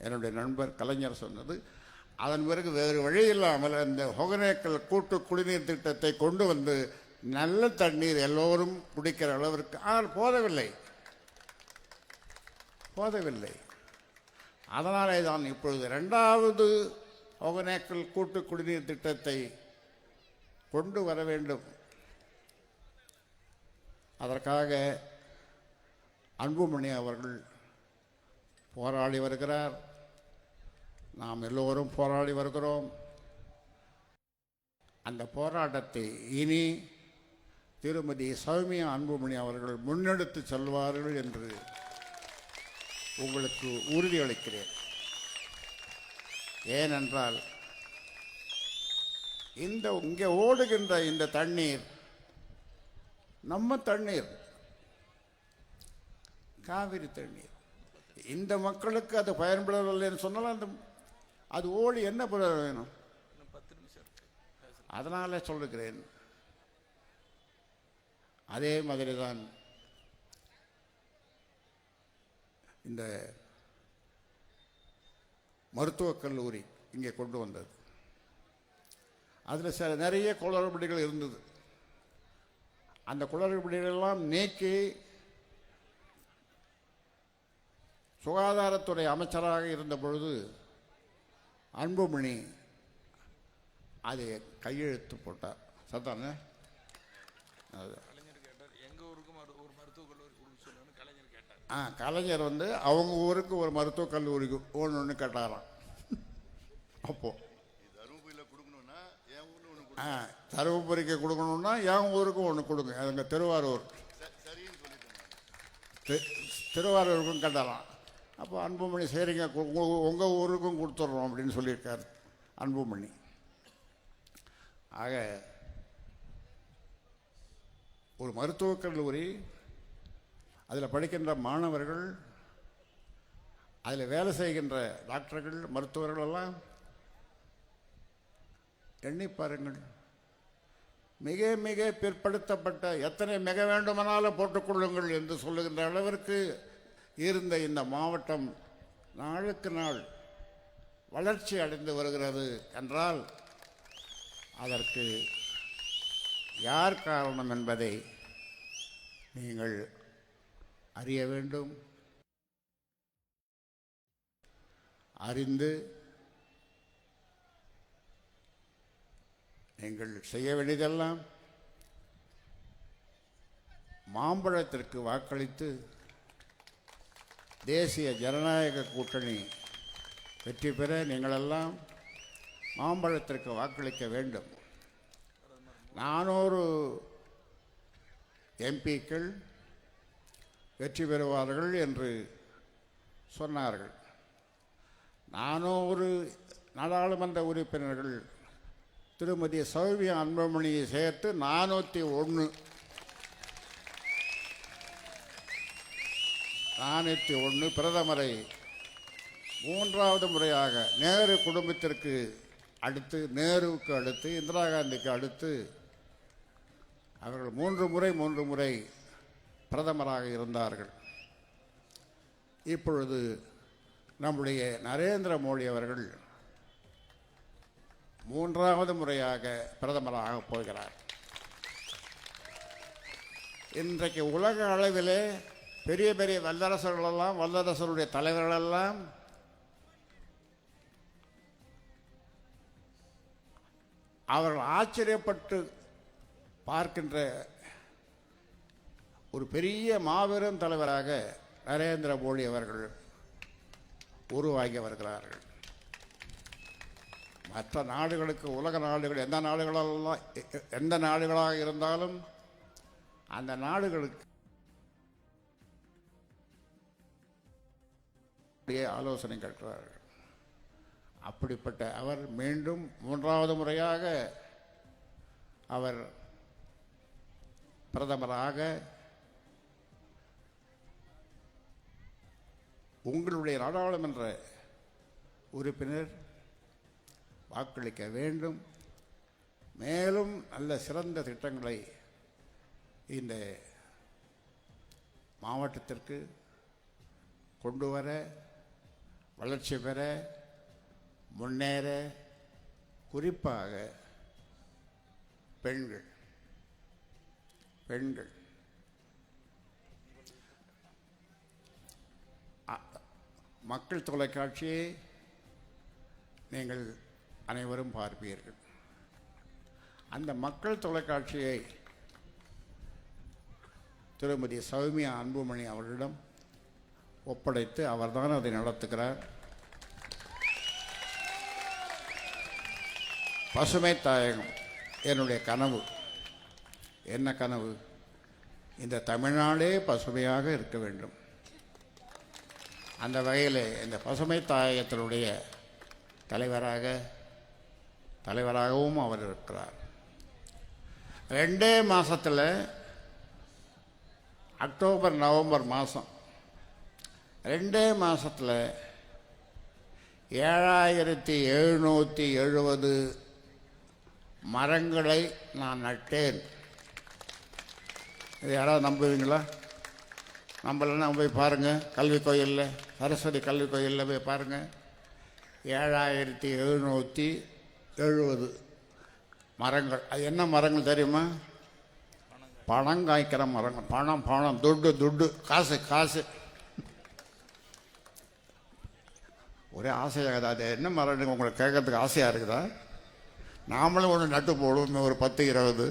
என்னுடைய நண்பர் கலைஞர் சொன்னது. அதன் பிறகு வேறு வழி இல்லாமல் இந்த ஒகேனக்கல் கூட்டு குடிநீர் திட்டத்தை கொண்டு வந்து நல்ல தண்ணீர் எல்லோரும் குடிக்கிற அளவிற்கு. ஆனால் போதவில்லை. அதனாலே தான் இப்பொழுது 2வது ஒகேனக்கல் கூட்டு குடிநீர் திட்டத்தை கொண்டு வர வேண்டும். அதற்காக அன்புமணி அவர்கள் போராடி வருகிறார். நாம் எல்லோரும் போராடி வருகிறோம். அந்த போராட்டத்தை இனி திருமதி சௌமியா அன்புமணி அவர்கள் முன்னெடுத்து செல்வார்கள் என்று உங்களுக்கு உறுதியளிக்கிறேன். ஏனென்றால் இங்கே ஓடுகின்ற இந்த தண்ணீர் நம்ம தண்ணீர், காவிரி தண்ணீர். இந்த மக்களுக்கு அது பயன்படவில்லைன்னு சொன்னாலும் அது ஓடி என்ன வேணும்? அதனால சொல்லுகிறேன். அதே மாதிரி தான் இந்த மருத்துவக் கல்லூரி இங்கே கொண்டு வந்தது. அதில் நிறைய குளறுபடிகள் இருந்தது. அந்த குளறுபடிகளெல்லாம் நீக்கி சுகாதாரத்துறை அமைச்சராக இருந்த பொழுது அன்புமணி அதை கையெழுத்து போட்டார். சத்தானே, கலைஞர் வந்து அவங்க ஊருக்கு ஒரு மருத்துவக் கல்லூரிக்கு ஒன்று கேட்டாராம். அப்போ தருமபுரியில் கொடுக்கணும்னா தருமபுரிக்கு கொடுக்கணும்னா என் ஊருக்கும் ஒன்று கொடுங்க. அதுங்க திருவாரூர், திருவாரூருக்கும் கட்டலாம். அப்போ அன்புமணி சரிங்க உங்கள் ஊருக்கும் கொடுத்துட்றோம் அப்படின்னு சொல்லியிருக்கார் அன்புமணி. ஆக ஒரு மருத்துவக் கல்லூரி, அதில் படிக்கின்ற மாணவர்கள், அதில் வேலை செய்கின்ற டாக்டர்கள், மருத்துவர்கள் எல்லாம் எண்ணி பாருங்கள். மிக மிக பிற்படுத்தப்பட்ட, எத்தனை மிக வேண்டுமானாலும் போட்டுக்கொள்ளுங்கள் என்று சொல்லுகின்ற அளவிற்கு இருந்த இந்த மாவட்டம் நாளுக்கு நாள் வளர்ச்சி அடைந்து வருகிறது என்றால் அதற்கு யார் காரணம் என்பதை நீங்கள் அறிய வேண்டும். அறிந்து நீங்கள் செய்ய வேண்டியதெல்லாம் மாம்பழத்திற்கு வாக்களித்து தேசிய ஜனநாயக கூட்டணி வெற்றி பெற நீங்களெல்லாம் மாம்பழத்திற்கு வாக்களிக்க வேண்டும். 400 எம்பிக்கள் வெற்றி பெறுவார்கள் என்று சொன்னார்கள். 400 நாடாளுமன்ற உறுப்பினர்கள் திருமதி சௌமியா அன்புமணியை சேர்த்து 401 பிரதமரை 3வது முறையாக நேரு குடும்பத்திற்கு அடுத்து, நேருவுக்கு அடுத்து, இந்திரா காந்திக்கு அடுத்து அவர்கள் 3 முறை பிரதமராக இருந்தார்கள். இப்பொழுது நம்முடைய நரேந்திர மோடி அவர்கள் 3வது முறையாக பிரதமராக போகிறார். இன்றைக்கு உலக அளவிலே பெரிய பெரிய வல்லரசுகளெல்லாம், வல்லரசுடைய தலைவர்களெல்லாம் அவர்கள் ஆச்சரியப்பட்டு பார்க்கின்ற ஒரு பெரிய மாபெரும் தலைவராக நரேந்திர மோடி அவர்கள் உருவாகி வருகிறார்கள். மற்ற நாடுகளுக்கு, உலக நாடுகள் எந்த நாடுகளாக இருந்தாலும் அந்த நாடுகளுக்கு ஆலோசனை கேட்கிறார்கள். அப்படிப்பட்ட அவர் மீண்டும் 3வது முறையாக அவர் பிரதமராக உங்களுடைய நாடாளுமன்ற உறுப்பினர் வாக்களிக்க வேண்டும். மேலும் நல்ல சிறந்த திட்டங்களை இந்த மாவட்டத்திற்கு கொண்டு வர, வளர்ச்சி பெற, முன்னேற, குறிப்பாக பெண்கள் மக்கள் தொலைக்காட்சியை நீங்கள் அனைவரும் பார்ப்பீர்கள். அந்த மக்கள் தொலைக்காட்சியை திருமதி சௌமியா அன்புமணி அவர்களிடம் ஒப்படைத்து அவர்தான் அதை நடத்துகிறார். பசுமை தாயகம் என்னுடைய கனவு. என்ன கனவு? இந்த தமிழ்நாடே பசுமையாக இருக்க வேண்டும். அந்த வகையில் இந்த பசுமை தாயகத்தினுடைய தலைவராகவும் அவர் இருக்கிறார். 2 மாதத்தில் அக்டோபர் நவம்பர் மாதம் 2 மாதத்தில் 7770 மரங்களை நான் நட்டேன். இது யாராவது நம்புவீங்களா? நம்பலைன்னா போய் பாருங்கள். கல்வி கோயிலில், சரஸ்வதி கல்வி கோயிலில் போய் பாருங்கள். 7770 மரங்கள். அது என்ன மரங்கள் தெரியுமா? பணம் காய்க்கிற மரங்கள். பணம் துட்டு காசு. ஒரே ஆசையாகுதா? அது என்ன மரம் உங்களுக்கு கேட்கறதுக்கு ஆசையாக இருக்குதா? நாமளும் ஒன்று நட்டு போடுவோம், ஒரு 10-20.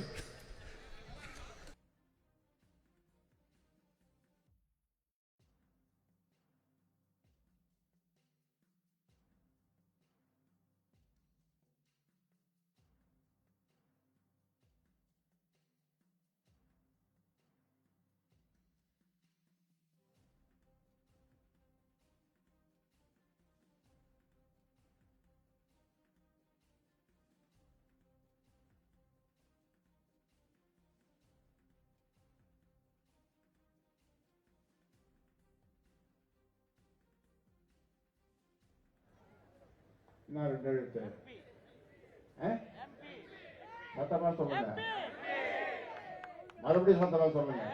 என்ன 2 எழுத்து? சத்தமா சொல்லுங்க. மறுபடியும் சத்தமா சொல்லுங்க.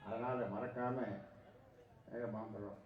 அதனால மறக்காம மாம்பழம்.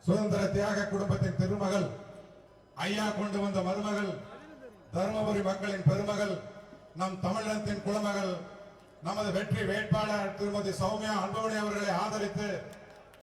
சுதந்திர தியாக குடும்பத்தின் திருமகள், ஐயா கொண்டு வந்த மருமகள், தருமபுரி மக்களின் பெருமகள், நம் தமிழினத்தின் குலமகள், நமது வெற்றி வேட்பாளர் திருமதி சௌமியா அன்புமணி அவர்களை ஆதரித்து